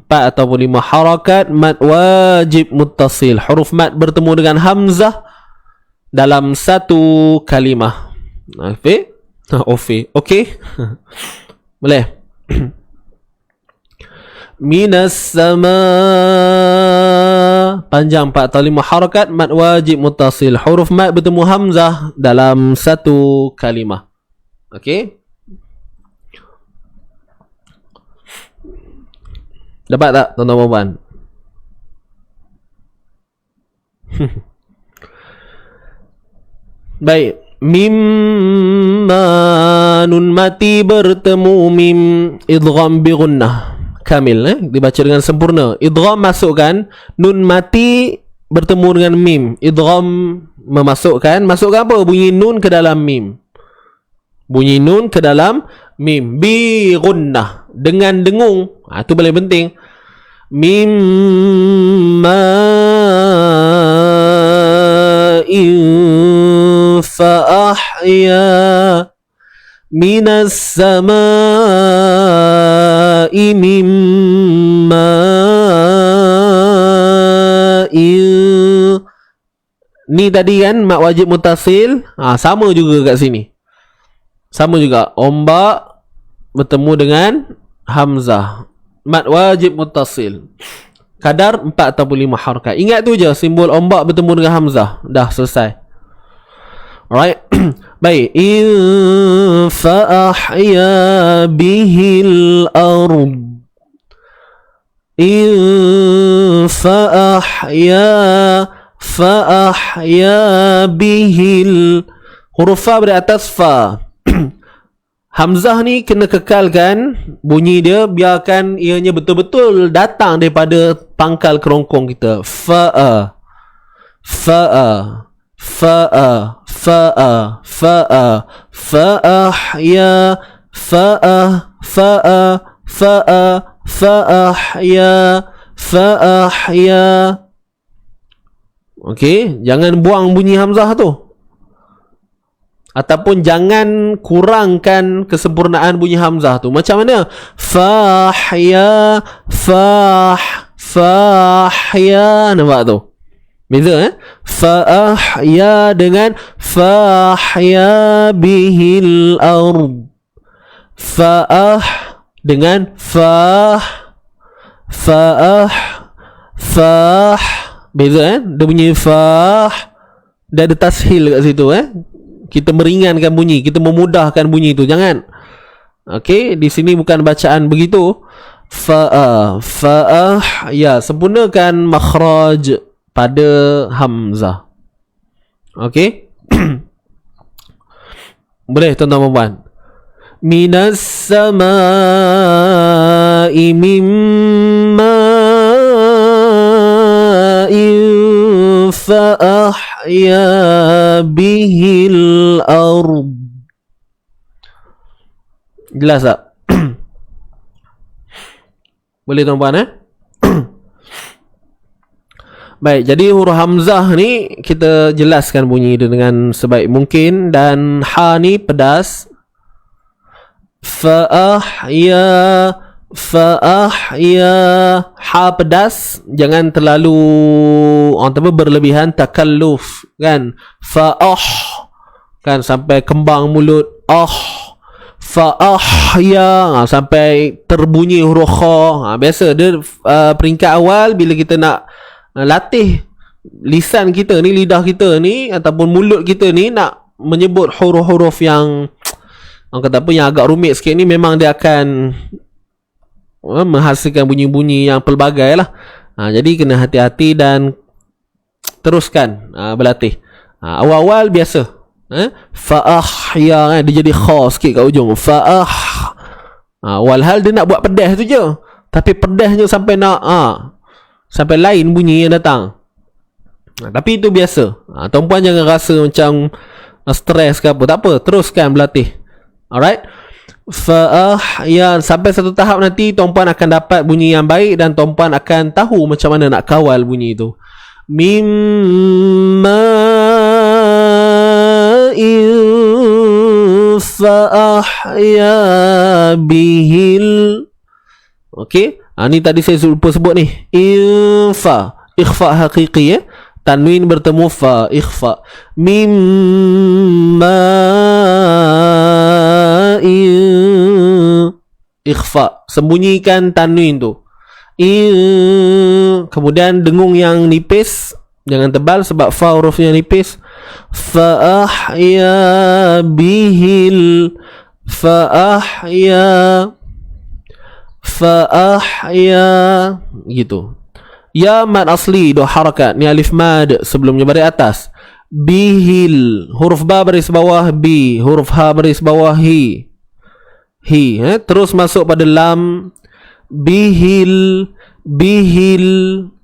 Speaker 2: 4 ataupun 5 harakat. Mad wajib muttasil. Huruf mad bertemu dengan hamzah dalam satu kalimah. Okey. Boleh. Minas sama panjang 4 atau 5 harakat. Mad wajib muttasil. Huruf mad bertemu hamzah dalam satu kalimah. Okey. Dapat tak tuan-tuan dan puan? Baik. Mimma nun mati bertemu mim idgham bi gunnah. Kamil dibaca dengan sempurna. Idgham masukkan nun mati bertemu dengan mim. Idgham masukkan apa? Bunyi nun ke dalam mim. Bunyi nun ke dalam mim bi gunnah dengan dengung. Itu paling penting. Mimma fa ahya minas samai mimma ni tadi kan mak wajib mutasil. Sama juga kat sini. Sama juga. Ombak bertemu dengan hamzah. Mad wajib muttasil. Kadar 4 ataupun 5 harakat. Ingat tu je, simbol ombak bertemu dengan hamzah. Dah selesai. Alright. Baik. In fa'ahya bihil ard. In fa'ahya bihil. Huruf fa berada atas fa. Hamzah ni kena kekalkan bunyi dia, biarkan ianya betul-betul datang daripada pangkal kerongkong kita. Fa'a fa'a fa'a fa'a fa'a fa'ahya fa'a fa'a fa'a fa'ahya fa'ahya. Okey, jangan buang bunyi hamzah tu. Ataupun jangan kurangkan kesempurnaan bunyi hamzah tu. Macam mana? Fahya, fahya. Nampak tu? Beza Fahya dengan fahya bihil ard. Fa'ah dengan fah. Beza dia bunyi fah. Dia ada tashil kat situ Kita meringankan bunyi, kita memudahkan bunyi itu. Jangan. Okey, di sini bukan bacaan begitu. Fa'ah ya, sempurnakan makhraj pada hamzah. Okey. Boleh tuan-tuan dan puan. Minas samai mimma fa'ahya bihil ard. Jelas tak? Boleh tuan-puan Baik, jadi huruf hamzah ni kita jelaskan bunyi dia dengan sebaik mungkin. Dan ha ni pedas. Fa'ahya ha pedas, jangan terlalu berlebihan takalluf kan. Fa'ah kan sampai kembang mulut. Fa'ahya sampai terbunyi huruf kha. Biasa dia peringkat awal bila kita nak latih lisan kita ni, lidah kita ni ataupun mulut kita ni nak menyebut huruf-huruf yang yang agak rumit sikit ni, memang dia akan menghasilkan bunyi-bunyi yang pelbagai lah. Jadi kena hati-hati dan teruskan berlatih. Awal-awal biasa Fa'ahya kan, dia jadi kha sikit kat ujung. Walhal dia nak buat pedas tu je, tapi pedasnya sampai nak sampai lain bunyi yang datang. Tapi itu biasa. Tuan-puan jangan rasa macam stres ke apa. Tak apa, teruskan berlatih. Alright. Fa'ahya sampai satu tahap nanti tuan-puan akan dapat bunyi yang baik dan tuan-puan akan tahu macam mana nak kawal bunyi itu. Mimma fa'ahya bihil. Okey. Ni tadi saya lupa sebut ni. Ikhfa hakiki tanwin bertemu fa, ikhfa. Mimma ikhfa, sembunyikan tanwin tu. Kemudian dengung yang nipis, jangan tebal sebab fa hurufnya nipis. Fa'ahya bihil, fa'ahya gitu. Ya mad asli dua harakat, ni alif mad sebelumnya baris atas. Bihil, huruf ba baris bawah bi, huruf ha baris bawah hi. Terus masuk pada lam. Bihil,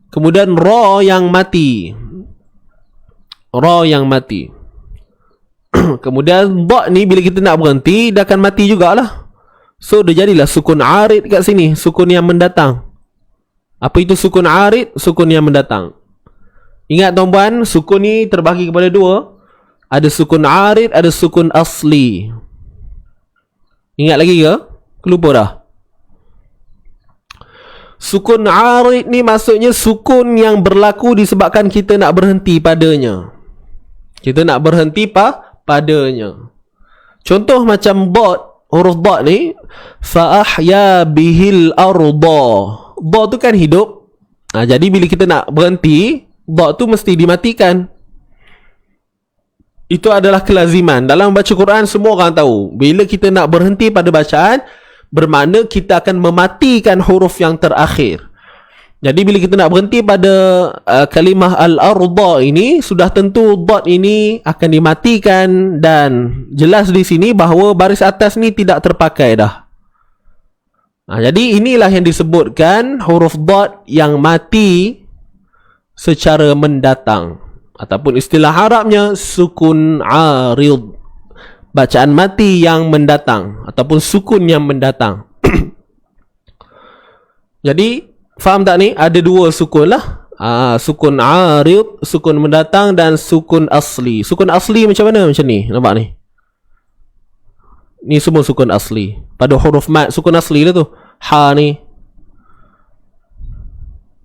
Speaker 2: kemudian ra yang mati. Kemudian ba ni bila kita nak berhenti dia akan mati jugalah. So dia jadilah sukun arid kat sini, sukun yang mendatang. Apa itu sukun arid? Sukun yang mendatang. Ingat tuan-puan, sukun ni terbahagi kepada dua. Ada sukun arid, ada sukun asli. Ingat lagi ke? Kelupa dah. Sukun arid ni maksudnya sukun yang berlaku disebabkan kita nak berhenti padanya. Kita nak berhenti padanya. Contoh macam dot, huruf dot ni, fa'ahya bihil arda. Dot tu kan hidup. Jadi bila kita nak berhenti, dot tu mesti dimatikan. Itu adalah kelaziman. Dalam baca Quran semua orang tahu, bila kita nak berhenti pada bacaan, bermakna kita akan mematikan huruf yang terakhir. Jadi bila kita nak berhenti pada kalimah al-arda ini, sudah tentu dot ini akan dimatikan, dan jelas di sini bahawa baris atas ni tidak terpakai dah. Jadi inilah yang disebutkan huruf dot yang mati secara mendatang, ataupun istilah Arabnya sukun arid, bacaan mati yang mendatang ataupun sukun yang mendatang. Jadi faham tak ni? Ada dua sukun lah. Sukun arid, sukun mendatang, dan sukun asli. Sukun asli macam mana? Macam ni, nampak ni? Ni semua sukun asli. Pada huruf mat, sukun asli lah tu. Ha ni,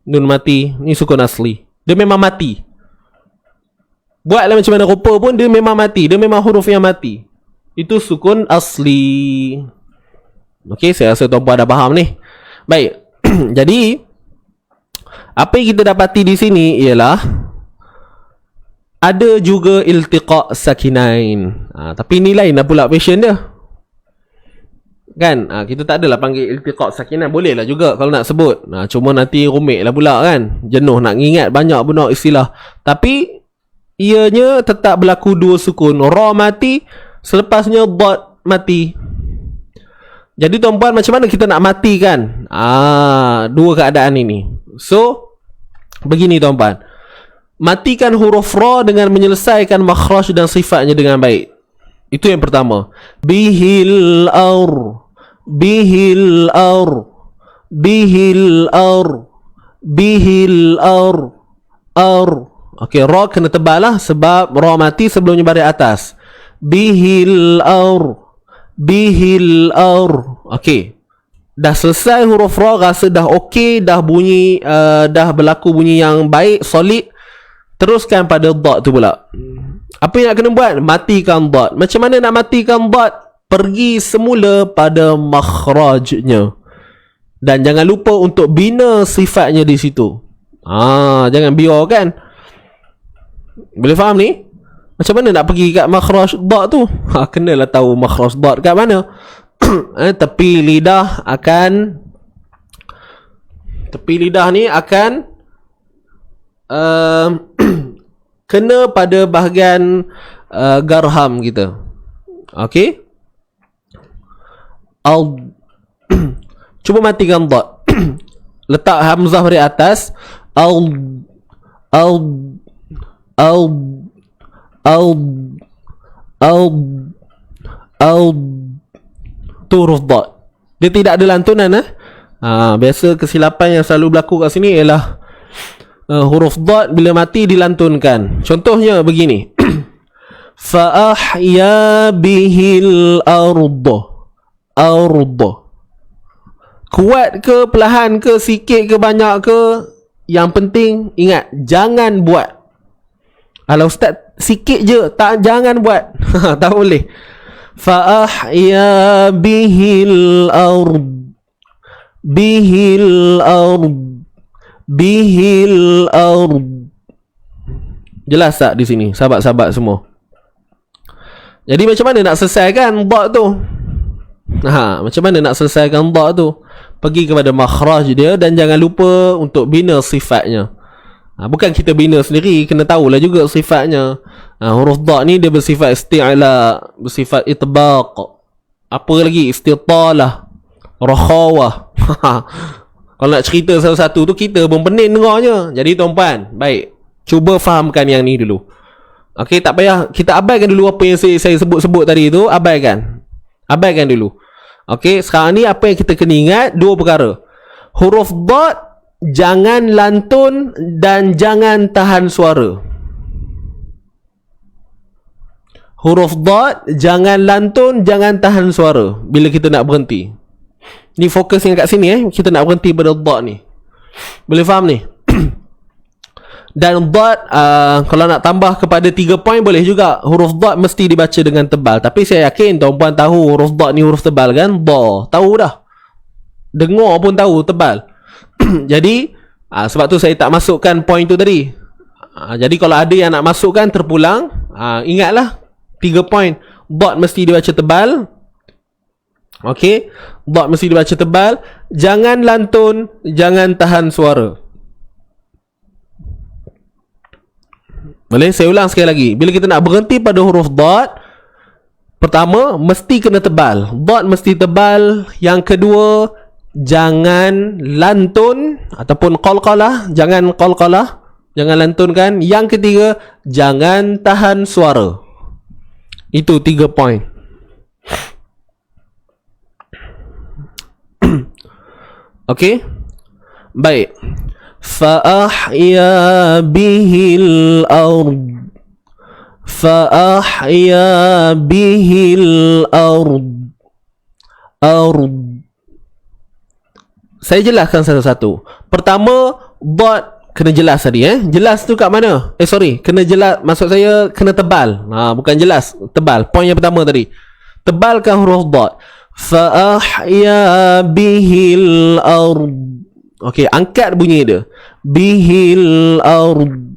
Speaker 2: nun mati, ni sukun asli. Dia memang mati. Buatlah macam mana rupa pun, dia memang mati. Dia memang huruf yang mati. Itu sukun asli. Okey, saya rasa tuan-puan dah faham ni. Baik. Jadi apa yang kita dapati di sini ialah ada juga iltiqa sakinain. Tapi ni lain lah pula passion dia. Kan? Kita tak adalah panggil iltiqa sakinain. Boleh lah juga kalau nak sebut. Cuma nanti rumit lah pula kan. Jenuh nak ingat banyak benda istilah. Tapi ianya tetap berlaku dua sukun. Ra mati, selepasnya dot mati. Jadi tuan-puan, macam mana kita nak matikan dua keadaan ini? So begini tuan-puan, matikan huruf ra dengan menyelesaikan makhraj dan sifatnya dengan baik. Itu yang pertama. Bihil ar, bihil ar, bihil ar, bihil ar, ar. Okey, ra kena tebal lah sebab ra mati sebelumnya baris atas. Bihil ar, bihil ar. Okey, dah selesai huruf ra, rasa dah okey, dah bunyi, dah berlaku bunyi yang baik, solid. Teruskan pada dot tu pula. Apa yang nak kena buat? Matikan dot. Macam mana nak matikan dot? Pergi semula pada makhrajnya, dan jangan lupa untuk bina sifatnya di situ. Jangan biar kan. Boleh faham ni? Macam mana nak pergi kat makhraj dot tu? Kenalah tahu makhraj dot kat mana. Tepi lidah akan, tepi lidah ni akan kena pada bahagian garham kita. Okey. Cuba matikan dot. Letak hamzah di atas. Al tu huruf dot. Dia tidak ada lantunan biasa kesilapan yang selalu berlaku kat sini ialah huruf dot bila mati dilantunkan. Contohnya begini. Fa ahya bihil arda. Kuat ke, perlahan ke, sikit ke, banyak ke, yang penting ingat jangan buat. Kalau ustaz sikit je, jangan buat. Tak boleh. Fa ahya bihil ard. Bihil ard. Jelas tak di sini sahabat-sahabat semua? Jadi macam mana nak selesaikan dot tu? Macam mana nak selesaikan dot tu? Pergi kepada makhraj dia dan jangan lupa untuk bina sifatnya. Bukan kita bina sendiri, kena tahulah juga sifatnya. Huruf dot ni dia bersifat isti'la, bersifat itbaq. Apa lagi? Istitalah, rakhawah. Kalau nak cerita satu-satu tu kita pun pening dengarnya. Jadi tuan-puan, baik, cuba fahamkan yang ni dulu. Okey, tak payah kita abaikan dulu apa yang saya sebut-sebut tadi tu, abaikan dulu. Okey, sekarang ni apa yang kita kena ingat? Dua perkara. Huruf dot jangan lantun dan jangan tahan suara. Huruf dot jangan lantun, jangan tahan suara bila kita nak berhenti. Ni fokusnya kat sini kita nak berhenti pada dot ni. Boleh faham ni? Dan dot kalau nak tambah kepada 3 poin boleh juga. Huruf dot mesti dibaca dengan tebal. Tapi saya yakin tuan-puan tahu huruf dot ni huruf tebal kan? Tahu dah. Dengar pun tahu tebal. Jadi sebab tu saya tak masukkan poin tu tadi. Jadi kalau ada yang nak masukkan terpulang, ingatlah 3 poin. Dot mesti dibaca tebal. Okey, dot mesti dibaca tebal. Jangan lantun, jangan tahan suara. Boleh? Saya ulang sekali lagi. Bila kita nak berhenti pada huruf dot, pertama, mesti kena tebal. Dot mesti tebal. Yang kedua, jangan lantun ataupun qalqalah. Jangan qalqalah, jangan lantunkan. Yang ketiga, jangan tahan suara. Itu 3 poin. Okey? Baik. فأحيا به الأرض Saya jelaskan satu-satu. Pertama, dot kena jelas tadi Jelas tu kat mana? Kena jelas, maksud saya kena tebal. Bukan jelas, tebal. Poin yang pertama tadi. Tebalkan huruf dot. Fa'ahya bihil ard. Okey, angkat bunyi dia. Bihil ard.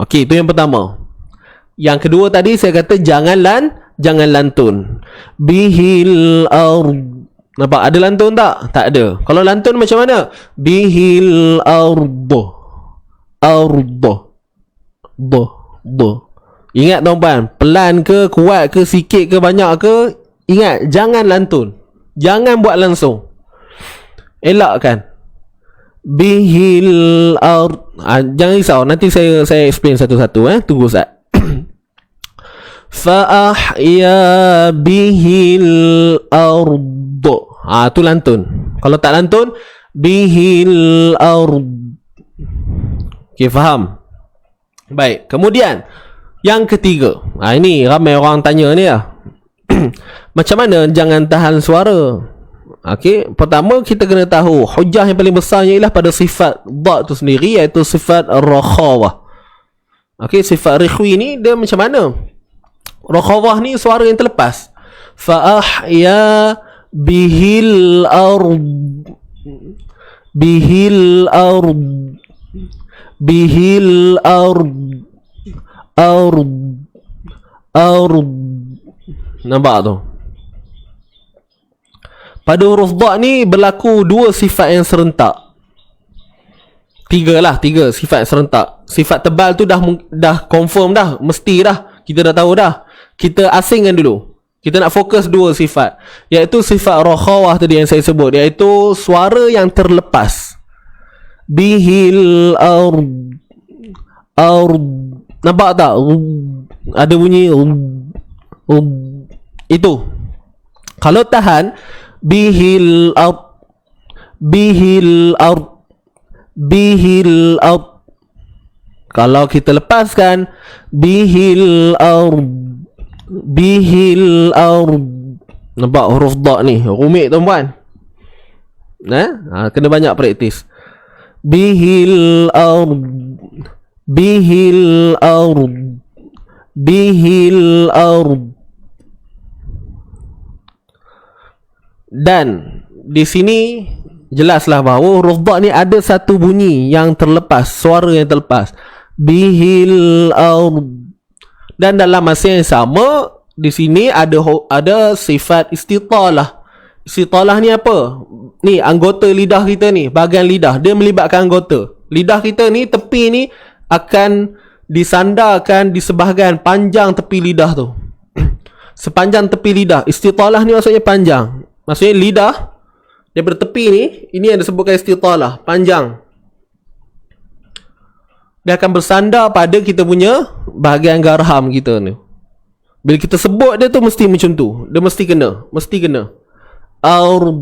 Speaker 2: Okey, itu yang pertama. Yang kedua tadi saya kata jangan lantun. Bihil ard. Nampak ada lantun tak? Tak ada. Kalau lantun macam mana? Bihil ard. Ingat tuan-puan, pelan ke, kuat ke, sikit ke, banyak ke, ingat jangan lantun. Jangan buat langsung. Elakkan. Bihil ard. Jangan risau, nanti saya explain satu-satu Tunggu Ustaz. Fa ahya bihil ard. Tu lantun. Kalau tak lantun, bihil ard. Okey, faham? Baik, kemudian yang ketiga. Ini ramai orang tanya ni macam mana jangan tahan suara? Okey, pertama kita kena tahu hujah yang paling besarnya ialah pada sifat dot tu sendiri, iaitu sifat rakhawah. Okey, sifat rikhwi ni dia macam mana? Rakhawah ni suara yang terlepas. Fa ahya bihil ard. Nampak tu? Pada huruf dot ni berlaku dua sifat yang serentak. Tiga sifat serentak. Sifat tebal tu dah confirm dah, mesti dah. Kita dah tahu dah. Kita asingkan dulu. Kita nak fokus dua sifat, iaitu sifat rakhawah tadi yang saya sebut, iaitu suara yang terlepas. Bihil ard. Nampak tak? Ada bunyi itu. Kalau tahan bihil ard, kalau kita lepaskan bihil ard. Nampak huruf dha ni rumit tuan-puan. Kena banyak praktis. Bihil ard. Dan di sini jelaslah bahawa huruf dha ni ada satu bunyi yang terlepas, suara yang terlepas. Bihil ard. Dan dalam masa yang sama, di sini ada sifat istitalah. Istitalah ni apa? Ni anggota lidah kita ni, bahagian lidah, dia melibatkan anggota. Lidah kita ni, tepi ni akan disandarkan di sebahagian panjang tepi lidah tu. Sepanjang tepi lidah. Istitalah ni maksudnya panjang. Maksudnya lidah daripada tepi ni, ini yang disebutkan istitalah, panjang. Dia akan bersandar pada kita punya bahagian garham kita ni. Bila kita sebut dia tu mesti macam tu. Dia mesti kena. Ard.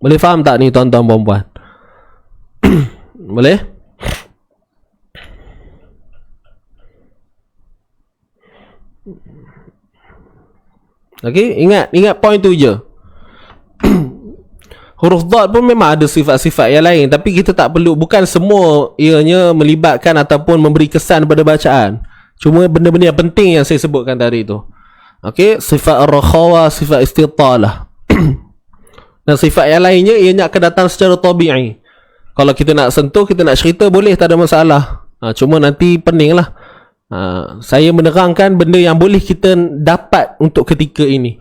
Speaker 2: Boleh faham tak ni tuan-tuan puan-puan? Boleh? Okey, ingat point tu je. Huruf dha pun memang ada sifat-sifat yang lain, tapi kita tak perlu, bukan semua ianya melibatkan ataupun memberi kesan pada bacaan. Cuma benda-benda yang penting yang saya sebutkan tadi tu. Okey, sifat ar-rakhawah, sifat istitalah. Dan sifat yang lainnya ianya akan datang secara tabi'i. Kalau kita nak sentuh, kita nak cerita, boleh, tak ada masalah. Cuma nanti pening lah. Saya menerangkan benda yang boleh kita dapat untuk ketika ini.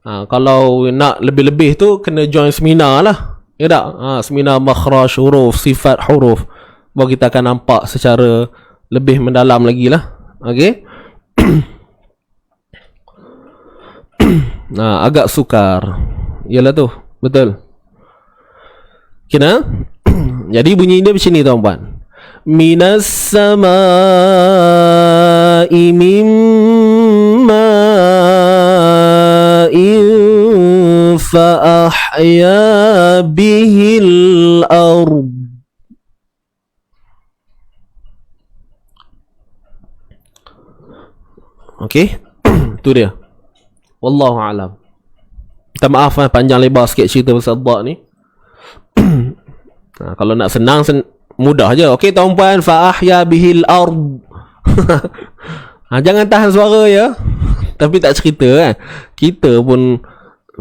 Speaker 2: Kalau nak lebih-lebih tu, kena join seminar lah. Ya tak? Seminar makhraj huruf, sifat huruf, baru kita akan nampak secara lebih mendalam lagi lah. Okay. Agak sukar. Yalah tu, betul. Kena. Jadi bunyi dia macam ni tuan-puan. Minas samaa'i mimma fa'ahya bihil ard. Okey. Tu dia. Wallahu a'lam. Minta maaf panjang lebar sikit cerita pasal dha ni. Kalau nak senang mudah je. Okey tuan-puan, fa'ahya bihil ard. Jangan tahan suara ya. Tapi tak cerita kan. Kita pun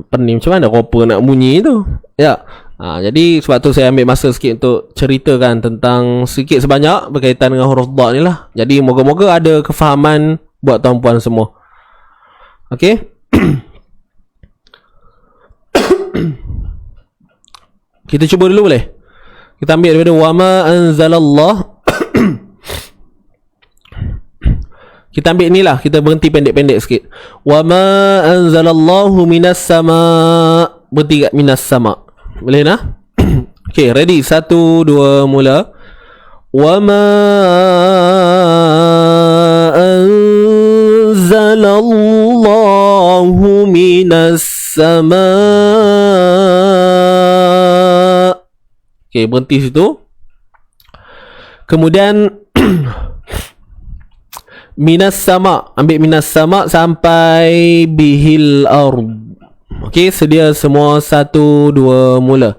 Speaker 2: pening, macam mana rupa nak bunyi tu. Ya. Jadi sebab tu saya ambil masa sikit untuk ceritakan tentang sikit sebanyak berkaitan dengan huruf dha ni lah. Jadi moga-moga ada kefahaman buat tuan-puan semua. Okey. Kita cuba dulu boleh? Kita ambil daripada wama anzalallah. Kita ambil ni lah, kita berhenti pendek-pendek sikit. Wama anzalallahu minas sama. Berhenti kat minas sama. Boleh nah? Okay, ready? 1, 2, mula. Wama anzalallahu minas sama. Okay, berhenti situ. Kemudian minas sama, ambil minas sama sampai bihil ard. Okay, sedia semua 1, 2, mula.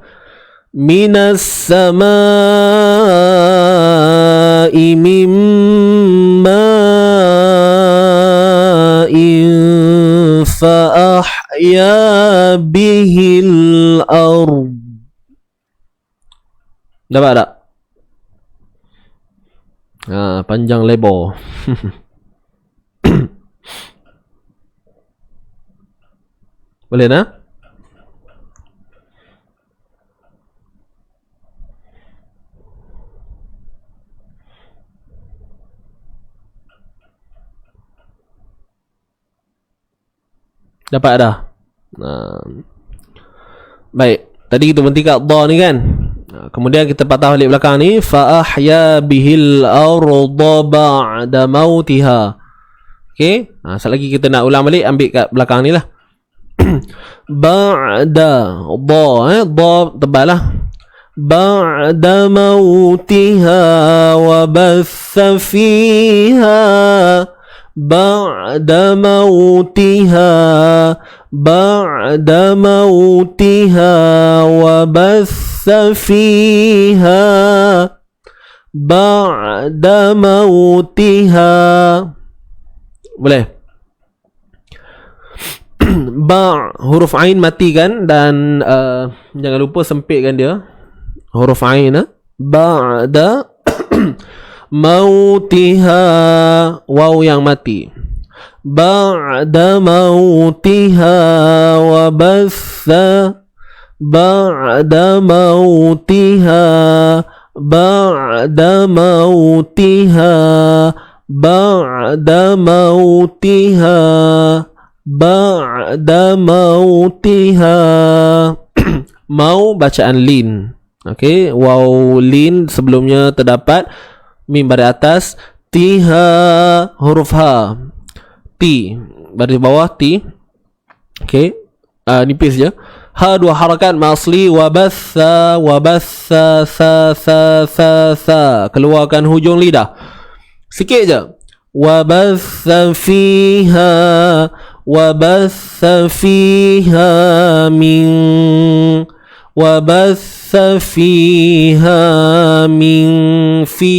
Speaker 2: Minas sama mimma fa'ahya bihil ard. Dapat tak? Panjang lebar. Boleh nak? Dapat dah? Baik. Tadi kita berhenti kat dha ni kan. Kemudian kita patah balik belakang ni. Fa ahya bihil arda ba'da mautiha. Okey. Sekali lagi kita nak ulang balik. Ambil kat belakang ni lah. Ba'da dha. Dha tebal lah. Ba'da mautiha wa batha fiha. Ba'da mautiha ba'da mautiha wa batha fiha ba'da mautiha. Boleh? Ba' huruf ain mati kan, dan jangan lupa sempitkan dia. Huruf ain ba'da mautiha, waw yang mati. Ba'da mautiha wa batha. Ba'da mautiha ba'da mautiha ba'da mautiha ba'da mautiha. Mau bacaan lin. Okey, waw lin sebelumnya terdapat mim baris atas, tiha huruf ha, ti baris bawah ti. Okey, nipis je. Ha dua harakat masli, wa batha sa. Keluarkan hujung lidah sikit je. Wa batha fiha min wa batha fiha min fi.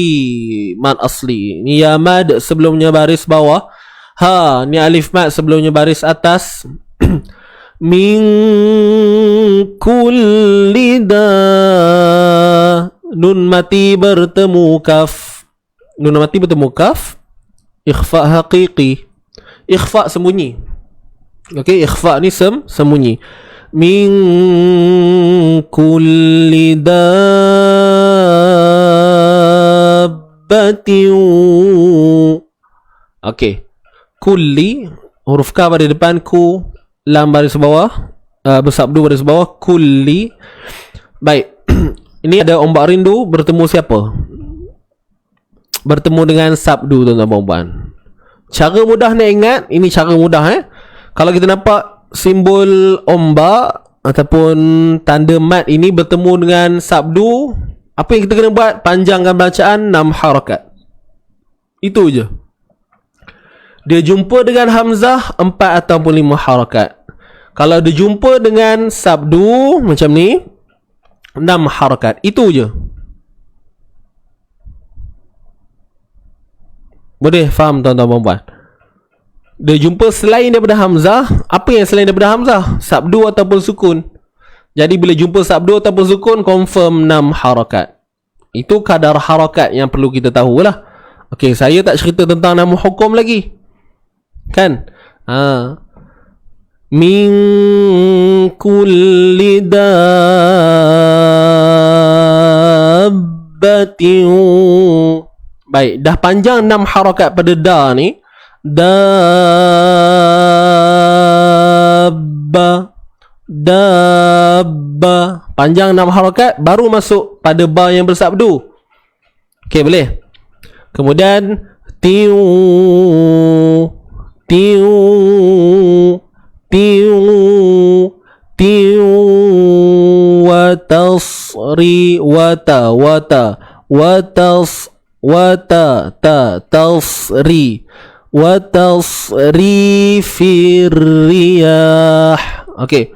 Speaker 2: Mad asli ni ya mad sebelumnya baris bawah, ha ni alif mad sebelumnya baris atas. Min kulli da, nun mati bertemu kaf. Nun mati bertemu kaf, ikhfa haqiqi, ikhfa sembunyi. Okey, ikhfa ni sembunyi. Min kulli dabbatin. Okey, kulli huruf ka pada depan, ku lam baris bawah, bersabdu baris bawah, kulli. Baik. Ini ada ombak rindu bertemu siapa? Bertemu dengan sabdu, tuan-tuan dan puan. Cara mudah nak ingat, ini cara mudah Kalau kita nampak simbol ombak ataupun tanda mat ini bertemu dengan sabdu, apa yang kita kena buat? Panjangkan bacaan 6 harakat. Itu je. Dia jumpa dengan hamzah 4 ataupun 5 harakat. Kalau dia jumpa dengan sabdu macam ni, 6 harakat. Itu je. Boleh faham tuan-tuan dan puan? Dia jumpa selain daripada hamzah. Apa yang selain daripada hamzah? Sabdu ataupun sukun. Jadi bila jumpa sabdu ataupun sukun, confirm 6 harakat. Itu kadar harakat yang perlu kita tahulah. Okey, saya tak cerita tentang nama hukum lagi, kan? Min kulli dabbatin. Baik, dah panjang 6 harakat pada da ni. Dabba, dabba, panjang 6 harakat, baru masuk pada ba yang bersabdu. Okey, boleh. Kemudian tiu, tiu, tiu, tiu, wa tasri, wata, wata, watas, wata, ta, tasri, watasri firriyah. Okey.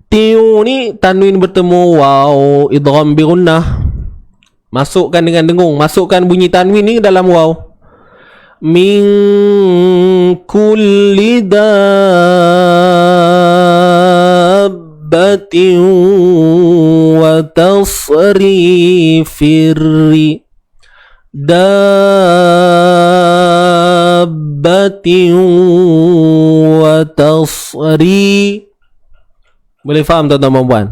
Speaker 2: Tiu ni tanwin bertemu waw, idgham bi gunnah. Masukkan dengan dengung, masukkan bunyi tanwin ni dalam waw. Min kulli dabbatin wa tasrifir dabbatin dabbatin wa tasri. Boleh faham tuan-tuan dan puan?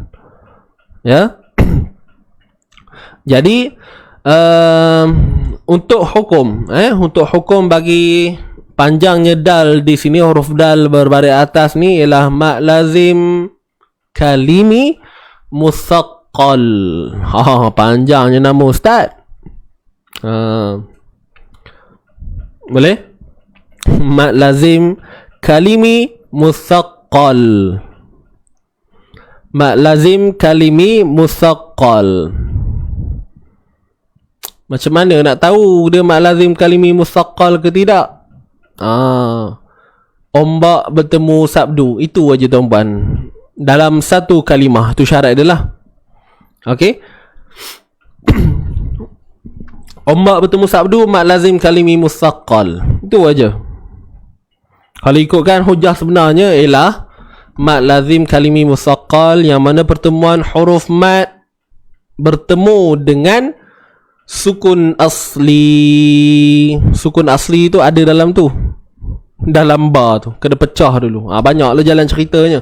Speaker 2: Ya. Jadi untuk hukum bagi panjangnya dal di sini, huruf dal berbaris atas ni ialah mak lazim kalimi musaqqal. Panjangnya nama ustaz. Boleh? Mak lazim kalimi musaqqal. Mak lazim kalimi musaqqal. Macam mana nak tahu dia mak lazim kalimi musaqqal ke tidak? Ombak bertemu sabdu, itu aja tuan-puan. Dalam satu kalimah, tu syarat dia lah. Okey. Ombak bertemu sabdu, mak lazim kalimi musaqqal. Itu aja. Kalau ikutkan hujah sebenarnya ialah mak lazim kalimi musaqqal, yang mana pertemuan huruf mat bertemu dengan sukun asli. Sukun asli tu ada dalam tu, dalam ba tu, kena pecah dulu. Banyaklah jalan ceritanya.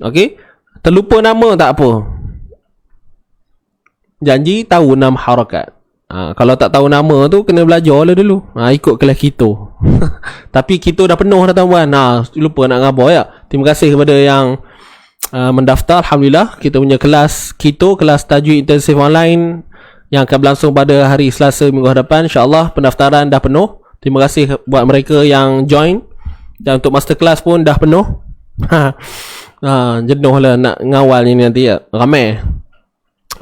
Speaker 2: Okey, terlupa nama tak apa, janji tahu 6 harakat. Kalau tak tahu nama tu kena belajar lah dulu. Ikut kelas kita. Tapi kita dah penuh dah tuan-tuan. Lupa nak ngabar ya. Terima kasih kepada yang mendaftar. Alhamdulillah, kita punya kelas kita, kelas tajwid intensif online yang akan berlangsung pada hari Selasa minggu hadapan. InsyaAllah pendaftaran dah penuh. Terima kasih buat mereka yang join. Dan untuk masterclass pun dah penuh. Jenuh lah nak ngawal ni nanti ya. Ramai.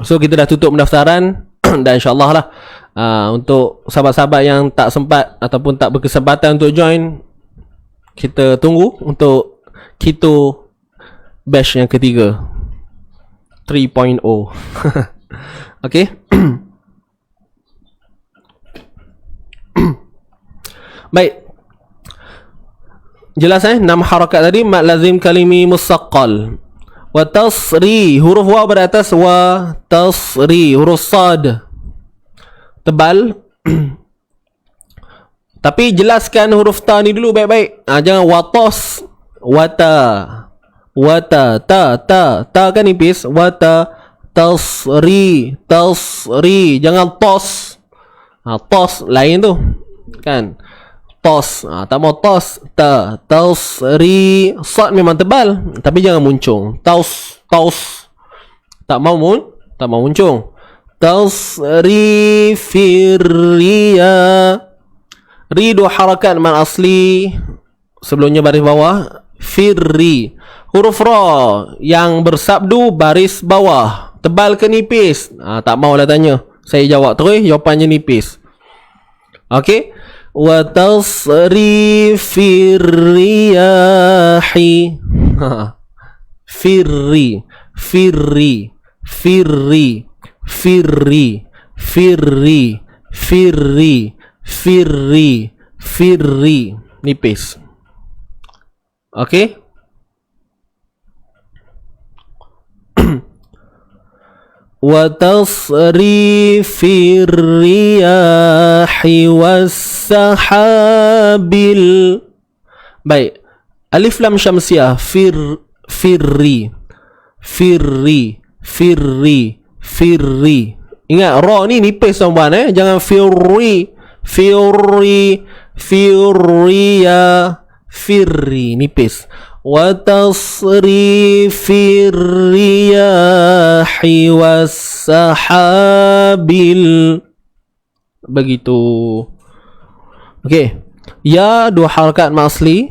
Speaker 2: So kita dah tutup pendaftaran. Dan insyaAllah lah untuk sahabat-sahabat yang tak sempat ataupun tak berkesempatan untuk join, kita tunggu untuk Keto batch yang ketiga 3.0. Okay. Baik. Jelas 6 harakat tadi. Mat lazim kalimi musaqqal. Wa tasri, huruf waw beratas. Wa tasri, huruf sad tebal. Tapi jelaskan huruf ta ni dulu baik-baik. Jangan watos, wata, wata, ta kan nipis. Wata, tasri, tasri. Jangan tos. Tos lain tu kan. Tos, tak mau tos. Tasri. Sad memang tebal, tapi jangan muncung. Tos, tak mau muncung. Tasri firriya. Ri 2 harakat man asli, sebelumnya baris bawah. Firri, huruf ra yang bersabdu baris bawah. Tebal ke nipis? Tak maulah tanya, saya jawab terus, jawapannya nipis. Okey. Wa tasri firriyahi. Firri, firri, firri, firri, firri, firri, firri, firri. Nipis. Okey. Wa tasrifir riyahi was-sahabil. Baik. Alif lam syamsiah. Firri, firri, firri, firri. Ingat ra ni nipis tuan-tuan jangan firri, firri, firriya, firri nipis. Wa tasrifir riyahi was-sahabil. Begitu. Okey. Ya 2 harakat ma'asli.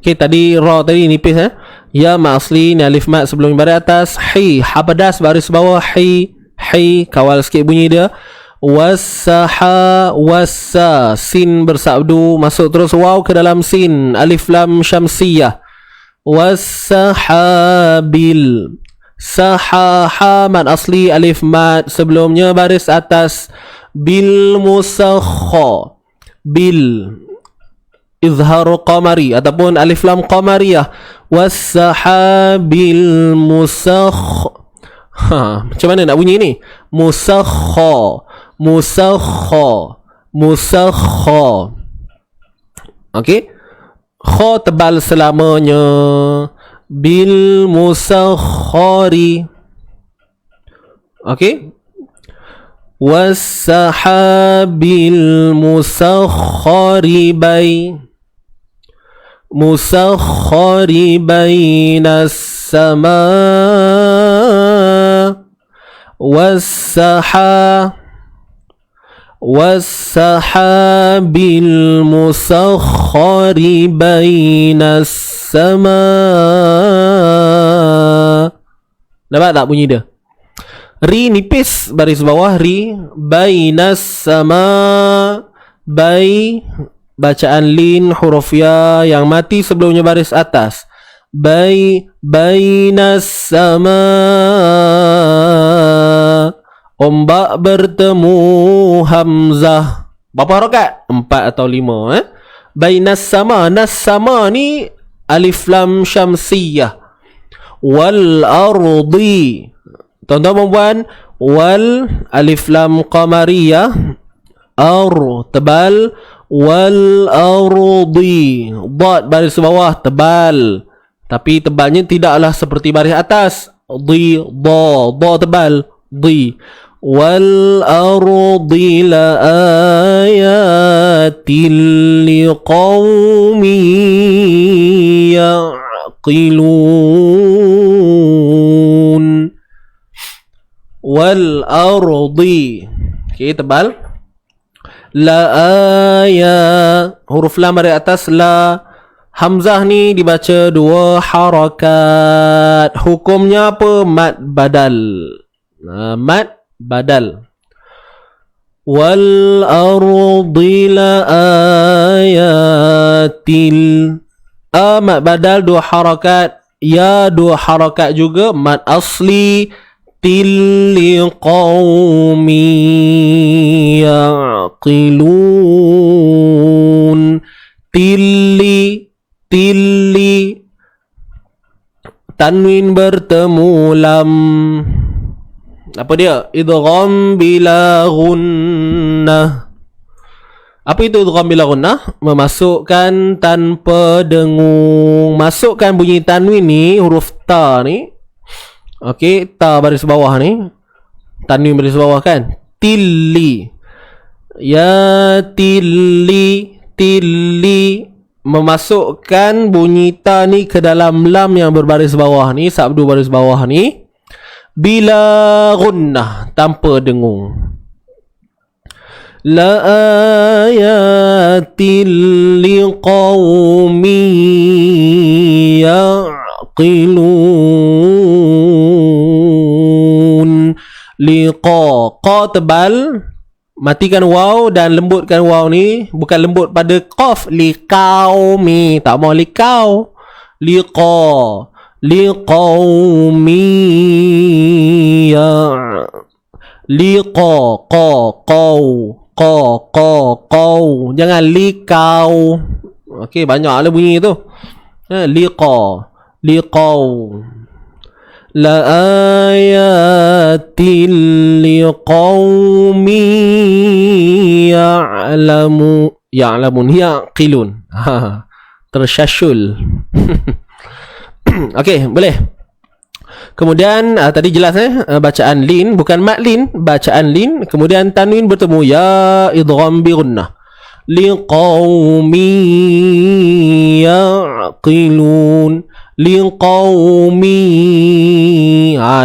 Speaker 2: Okey, tadi ra tadi nipis Ya ma'asli ni alif mat sebelum baris atas. Hi habadas baris bawah. Hi kawal sikit bunyi dia. Wassaha, wassa, sin bersabdu masuk terus waw ke dalam sin. Alif lam syamsiyah. Wassahabil. Sahaha mat asli alif mat sebelumnya baris atas. Bil musakha, bil izhar qamari ataupun alif lam qamariyah. Wassahabil musakh. Macam mana nak bunyi ni? Musakha, musakha, musakha. Okey. Kha tebal selamanya. Bil musakhkhari. Okey. Was-sahabil musakhkhari bainas sama was-sahabil musakhkhari bainas sama. Nampak tak bunyi dia? Ri nipis, baris bawah ri. Bainas sama. Bai, bacaan lin, huruf ya yang mati sebelumnya baris atas. Bainas sama. Ombak bertemu hamzah. Berapa harakat? 4 atau 5 Bainas sama. Nas sama ni alif lam syamsiyah. Wal ardi. Tuan-tuan puan, wal alif lam qamariyah, tebal, wal ardi, dad baris bawah tebal, tapi tebalnya tidaklah seperti baris atas. Da tebal, wal ardi la ayatin liqaumin yaqilun. Wal ardi. Okey, tebal. La ayat, huruf lam dari atas la. Hamzah ni dibaca 2 harakat. Hukumnya apa? Mad badal. Mad badal. Wal ardi la ayatil. Mad badal 2 harakat. Ya 2 harakat juga. Mad asli. Tilli qawmi yaqilun. Tilli tanwin bertemu lam. Apa dia? Idgham bila gunnah. Apa itu idgham bila gunnah? Memasukkan tanpa dengung. Masukkan bunyi tanwin ni, huruf ta ni. Okey, ta baris bawah ni. Tanwin baris bawah kan? Tilli. Ya tilli. Memasukkan bunyi ta ni ke dalam lam yang berbaris bawah ni, sabdu baris bawah ni. Bila gunnah, tanpa dengung. La ayatil liqaumin yaqilun. Liqa, qa tebal, matikan waw dan lembutkan waw ni. Bukan lembut pada qaf. Liqaumi, tak mau liqau. Liqa, liqaumi ya. Liqa, qau. Jangan liqau. Okey, banyaklah bunyi tu. Liqa, liqau. La ayatin liqaumin ya'lamun yaqilun. Tersyasyul. Okey, boleh. Kemudian tadi jelas bacaan lin, bukan mat lin, bacaan lin. Kemudian tanwin bertemu ya, idgham bi gunnah. Liqaumi yaqilun. Liqaumi.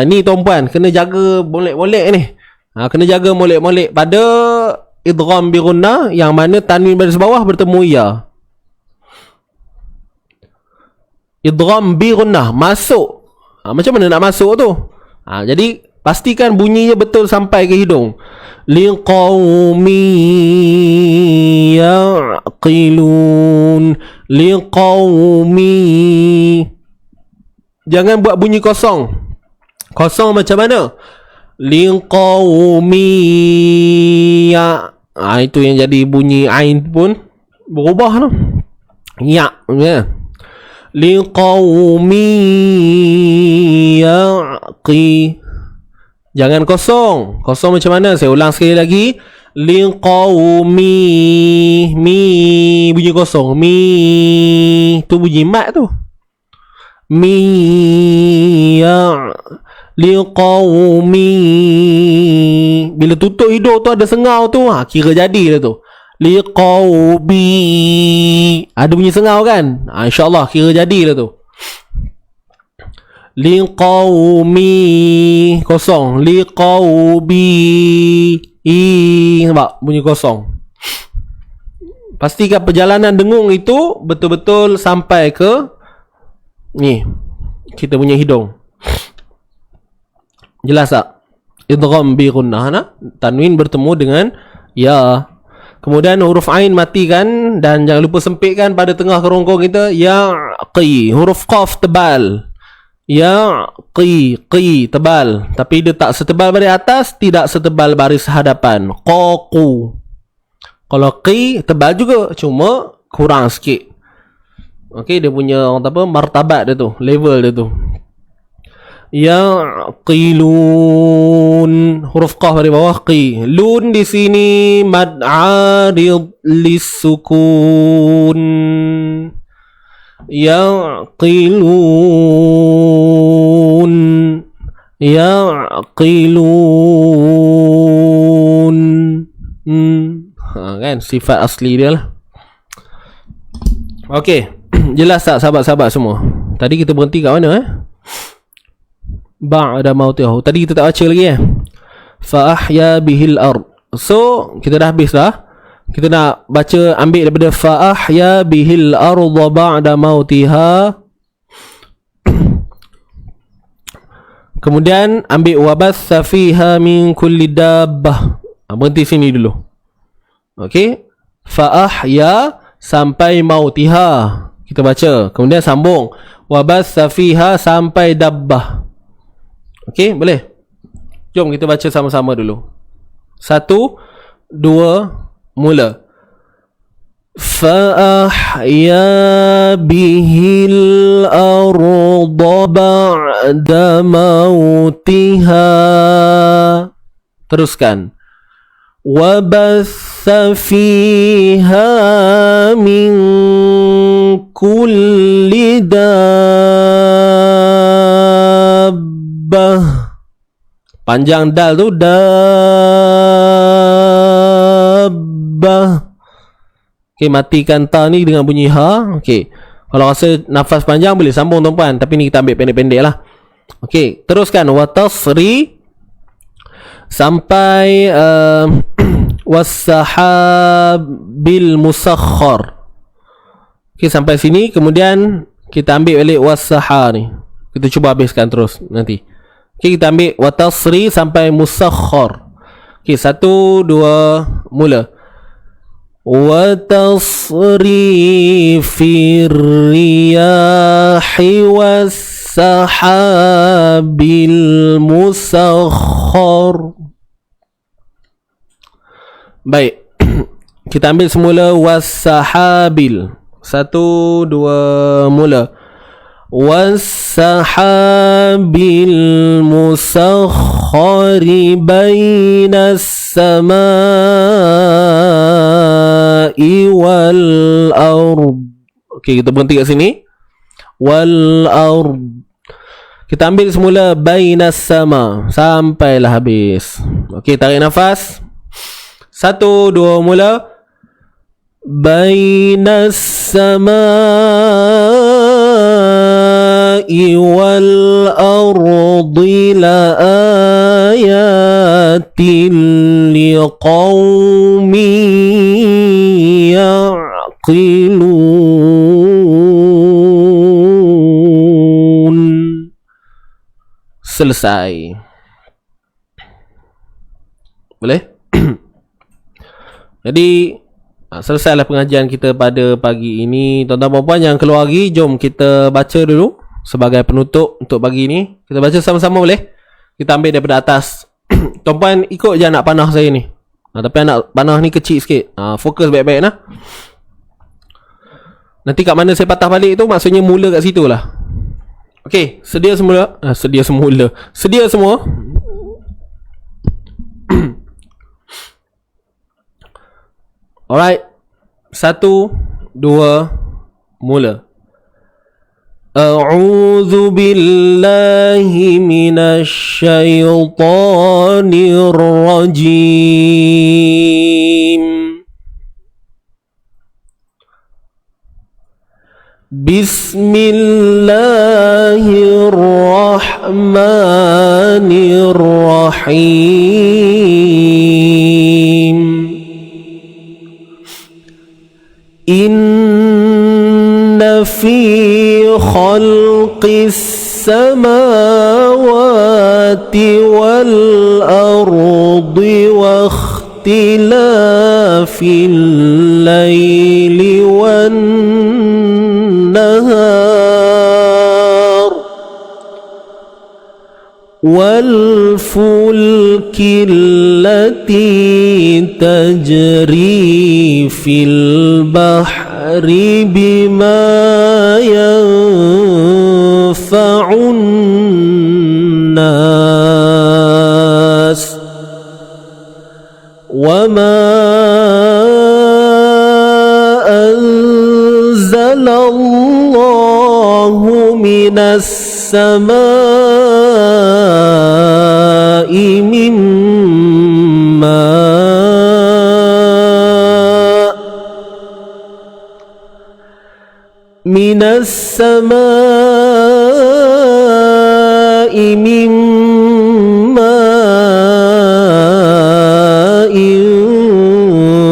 Speaker 2: Ni tuan-puan kena jaga molek-molek ni. Kena jaga molek-molek pada idgham bi gunnah yang mana tanwin baris bawah bertemu ya. Idgham bi gunnah masuk. Macam mana nak masuk tu? Jadi pastikan bunyinya betul sampai ke hidung. Liqaumi yaqilun. Liqaumi. Jangan buat bunyi kosong. Kosong macam mana? Liqaumi ya. Itu yang jadi bunyi ain pun berubah tu. Ya. Liqaumi yaqi. Jangan kosong. Kosong macam mana? Saya ulang sekali lagi. Liqaumi. Mi bunyi kosong. Mi tu bunyi mat tu. Mi ya liqaumi. Bila tutup hidung tu ada sengau tu, kira jadi dah tu. Liqaumi. Ada bunyi sengau kan? InsyaAllah kira jadi dah tu. Liqaumi kosong. Liqaumi. Nampak bunyi kosong. Pastikan perjalanan dengung itu betul-betul sampai ke ni kita punya hidung. Jelas tak? Idgham bi gunnah, tanwin bertemu dengan ya. Kemudian huruf ain matikan dan jangan lupa sempitkan pada tengah kerongkong kita. Yaqi. Huruf qaf tebal. Yaqi, qi tebal, tapi dia tak setebal baris atas, tidak setebal baris hadapan. Qaqu. Kalau qi tebal juga, cuma kurang sikit. Okey, dia punya orang apa martabat dia tu, level dia tu. Yaqilun. Huruf qaf dari bawah, qi. Lun di sini mad arid lisukun. Yaqilun. Yaqilun. Kan sifat asli dia lah. Okey, jelas tak sahabat-sahabat semua? Tadi kita berhenti kat mana ba'da mautihi. Tadi kita tak baca lagi fa ahya bihil ard. So kita dah habis dah. Kita nak baca, ambil daripada fa ahya bihil ardha ba'da mautiha. Kemudian ambil wabatha fiha min kulli dabbah. Berhenti sini dulu. Okey, fa ahya sampai mautiha kita baca, kemudian sambung wabatha fiha sampai dabbah. Okey, boleh? Jom kita baca sama-sama dulu. 1, 2, mula. Fa ahya bihil arda ba'da mautiha. Teruskan. Wabatha fiha min kulli dabbah. Panjang dal tu, dabbah. Okey, matikan ta ni dengan bunyi ha. Okey, kalau rasa nafas panjang boleh sambung tuan-puan, tapi ni kita ambil pendek-pendek lah. Okey, teruskan. Watasri sampai wassahabil musakhkhar. Okey, sampai sini. Kemudian kita ambil balik wassaha ni. Kita cuba habiskan terus nanti. Okey, kita ambil watasri sampai musakhkhar. Okey, 1, 2, mula. Watasri fir riyahi wassahabil musakhkhar. Baik. Kita ambil semula wassahabil. 1, 2, mula. Wassahabil musakhkhari bainas samai wal ard. Okey, kita berhenti kat sini. Wal ard. Kita ambil semula bainas sama sampailah habis. Okey, tarik nafas. 1, 2, mula. Bainas samai wal ardi la ayatin liqaumin yaqilun. Selesai. Boleh? Jadi selesailah pengajian kita pada pagi ini. Tuan-tuan puan-puan yang keluar lagi, jom kita baca dulu sebagai penutup untuk pagi ini. Kita baca sama-sama boleh? Kita ambil daripada atas. Tuan-puan ikut je anak panah saya ni. Tapi anak panah ni kecil sikit. Fokus baik-baik nah. Nanti kat mana saya patah balik tu maksudnya mula kat situ lah. Okey, sedia semula. Sedia semua. Alright. 1, 2, mula. A'udzu billahi minasy syaithanir rajim. Bismillahirrahmanirrahim. Inna fi khalqis samawati wal ardi wa ikhtilafil laili wan النهار والفلك التي تجري في البحر بما ينفع الناس وما أنزل الله من السماء من ماء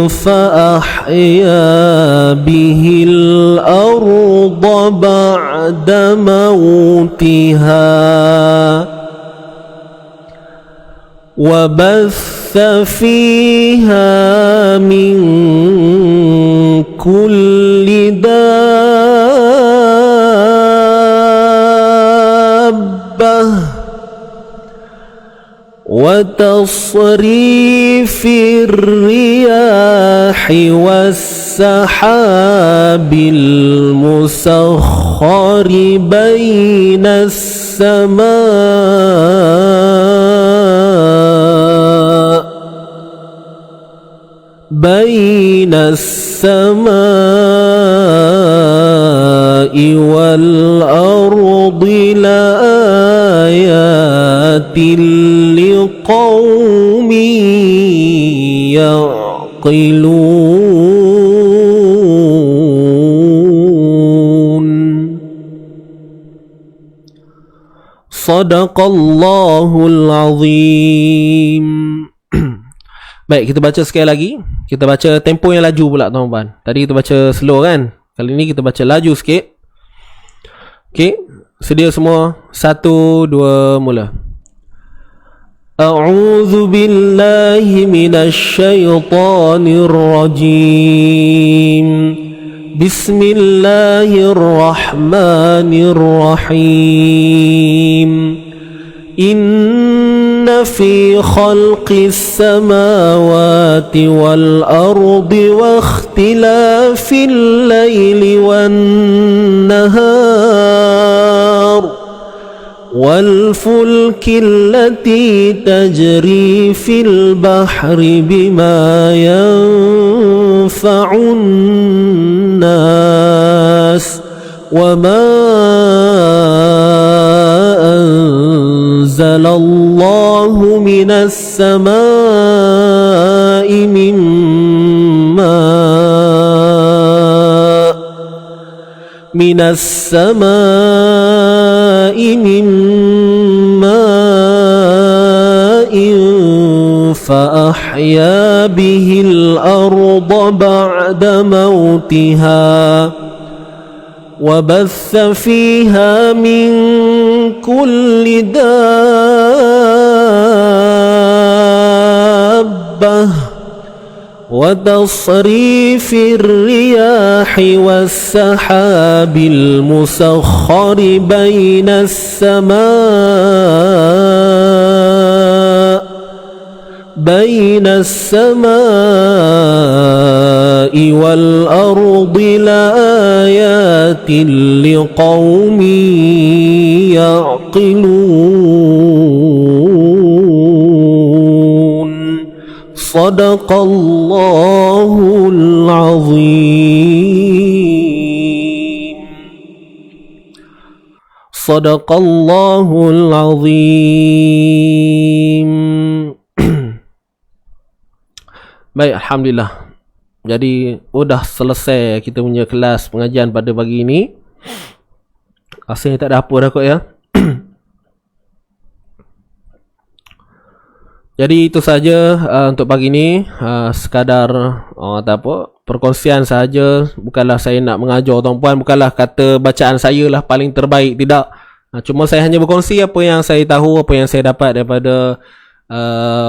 Speaker 2: فأحيا به الأرض بعد موتها وبث فيها من كل دابة وتصريف الرياح والسحاب المسخر بين السماء والأرض لآيات لقوم يعقلون. Sadaqallahul azim. Baik, kita baca sekali lagi. Kita baca tempo yang laju pula tuan-tuan. Tadi kita baca slow kan? Kali ni kita baca laju sikit. Okey, sedia semua? 1, 2, mula. A'udzu billahi minasy syaithanir rajim. Bismillahirrahmanirrahim. Inna fi khalqis samawati wal ardi wa ikhtilafil laili wan nahar wal fulki allati tajri fil bahri bima yanfa'un nas wa ma أنزل الله من السماء من ماء فأحيا به الأرض بعد موتها وبث فيها من كل دابة وتصريف الرياح والسحاب المسخر بين السماء والأرض لآيات لقوم يعقلون. صدق الله العظيم صدق الله العظيم. Baik, Alhamdulillah. Jadi udah selesai kita punya kelas pengajian pada pagi ini. Rasanya tak ada apa dah kot ya. Jadi itu saja untuk pagi ini, sekadar perkongsian saja. Bukanlah saya nak mengajar tuan-puan, bukanlah kata bacaan saya lah paling terbaik, tidak. Cuma saya hanya berkongsi apa yang saya tahu, apa yang saya dapat daripada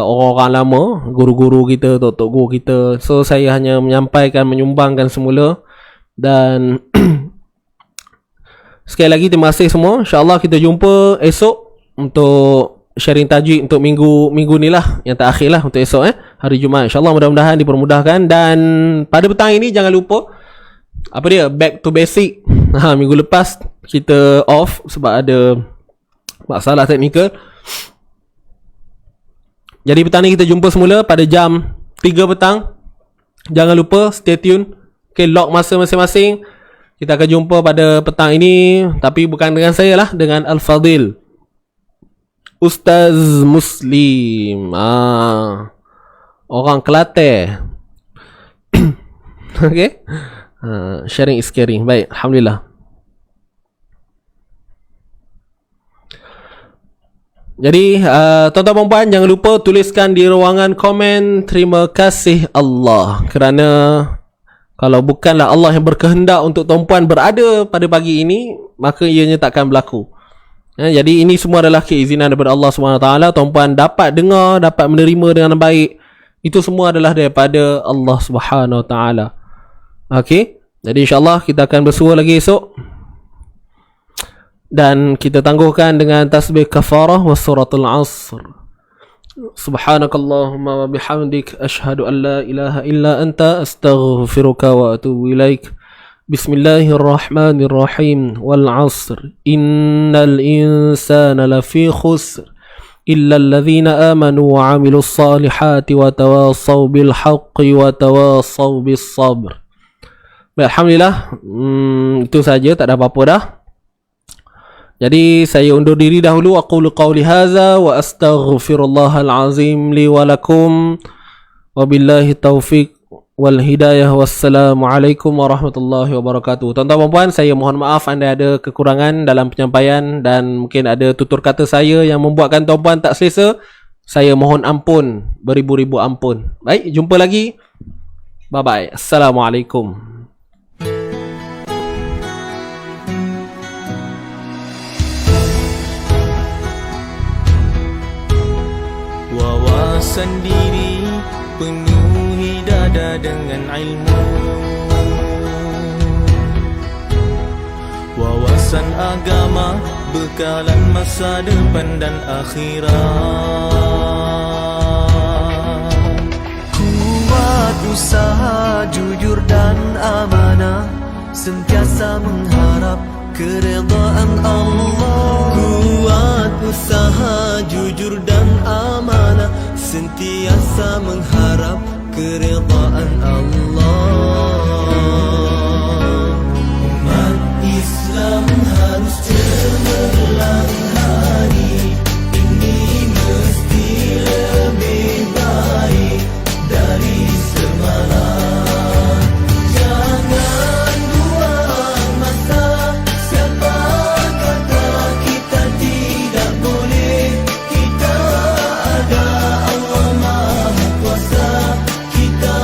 Speaker 2: orang-orang lama, guru-guru kita, tok-tok guru kita. So saya hanya menyampaikan, menyumbangkan semula. Dan sekali lagi terima kasih semua. InsyaAllah kita jumpa esok untuk sharing tajwid untuk minggu ni lah, yang terakhir lah untuk esok hari Jumaat. InsyaAllah mudah-mudahan dipermudahkan. Dan pada petang ini jangan lupa apa dia, back to basic. Minggu lepas kita off sebab ada masalah teknikal. Jadi petang ni kita jumpa semula pada jam 3 petang. Jangan lupa stay tune. Okay, lock masa masing-masing. Kita akan jumpa pada petang ini, tapi bukan dengan saya lah, dengan Al-Fadil Ustaz Muslim, orang Kelantan. Okay, sharing is caring. Baik, Alhamdulillah. Jadi tuan-tuan dan puan, jangan lupa tuliskan di ruangan komen terima kasih Allah, kerana kalau bukanlah Allah yang berkehendak untuk tuan-puan berada pada pagi ini, maka ianya takkan berlaku. Jadi ini semua adalah keizinan daripada Allah SWT. Tuan-puan dapat dengar, dapat menerima dengan baik, itu semua adalah daripada Allah SWT. Okey, jadi insyaAllah kita akan bersua lagi esok. Dan kita tangguhkan dengan tasbih kafarah wa suratul asr. Subhanakallahumma wa bihamdik, ashhadu an la ilaha illa anta, astaghfiruka wa atubu ilaik. Bismillahirrahmanirrahim. Wal asr, innal insana lafi khusr illa alladhina amanu wa amilus salihati wa tawasaw bil haqqi wa tawasaw bis sabr. Alhamdulillah, itu saja, tak ada apa-apa dah. Jadi saya undur diri dahulu. Aqulu qawli hadza wa astaghfirullahal azim li wa lakum. Wabillahi taufiq wal hidayah. Wassalamualaikum warahmatullahi wabarakatuh. Tuan-tuan dan puan, saya mohon maaf anda ada kekurangan dalam penyampaian dan mungkin ada tutur kata saya yang membuatkan tuan-puan tak selesa. Saya mohon ampun, beribu-ribu ampun. Baik, jumpa lagi. Bye bye. Assalamualaikum.
Speaker 3: Wawasan diri penuhi dada dengan ilmu, wawasan agama bekalan masa depan dan akhirat.
Speaker 1: Kuat usaha jujur dan amanah, sentiasa mengharap keredaan Allah.
Speaker 3: Kuat usaha jujur dan amanah, sentiasa mengharap keredaan Allah. Umat Islam harus cemerlang hari ini, mesti lebih baik dari semalam. Jangan buang masa. Siapa kata kita tidak boleh? Kita ada Allah Maha Kuasa. Kita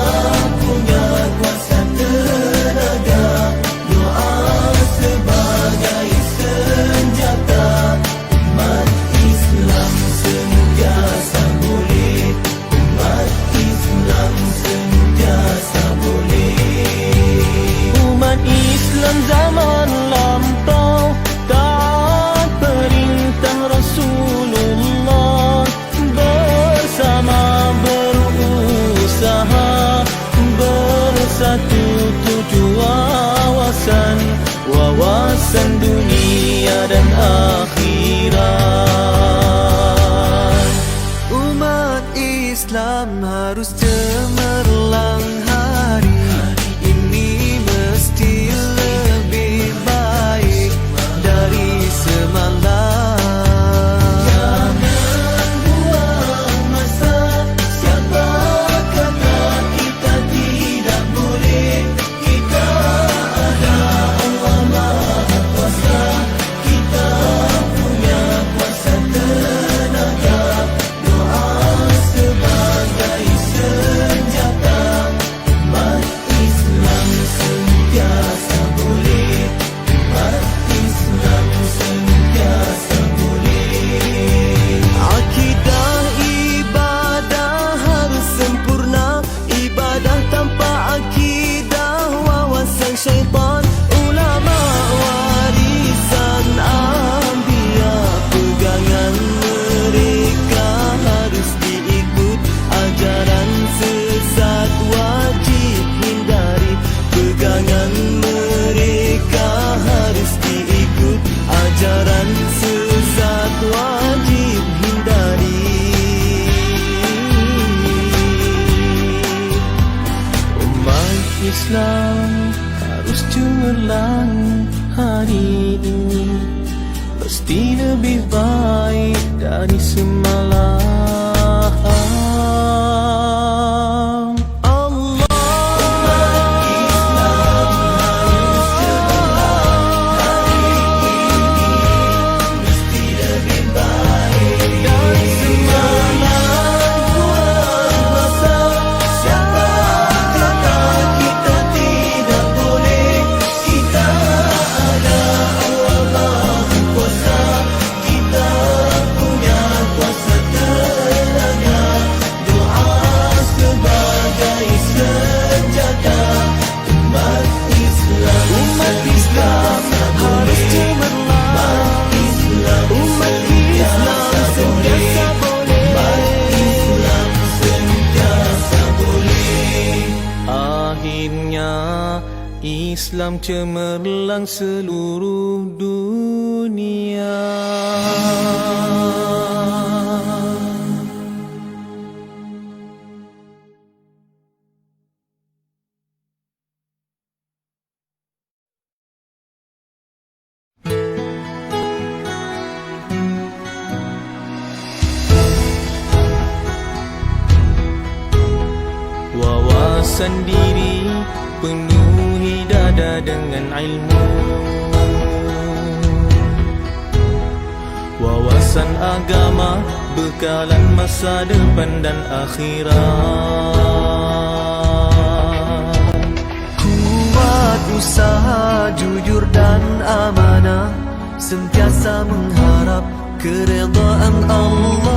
Speaker 3: punya kuasa tenaga. Doa sebagai senjata. Umat Islam sentiasa boleh. Umat Islam sentiasa boleh. Umat Islam zaman lampau taat perintah Rasulullah, bersama berusaha bersatu tujuh wawasan, wawasan dunia dan akhirat. Umat Islam harus cemerlang hari ini, hari semalam. Islam cemerlang seluruh dunia. Wawasan diri penuhi dada dengan ilmu. Wawasan agama bekalan masa depan dan akhirat.
Speaker 1: Kuat usaha jujur dan amanah, sentiasa mengharap keredaan Allah.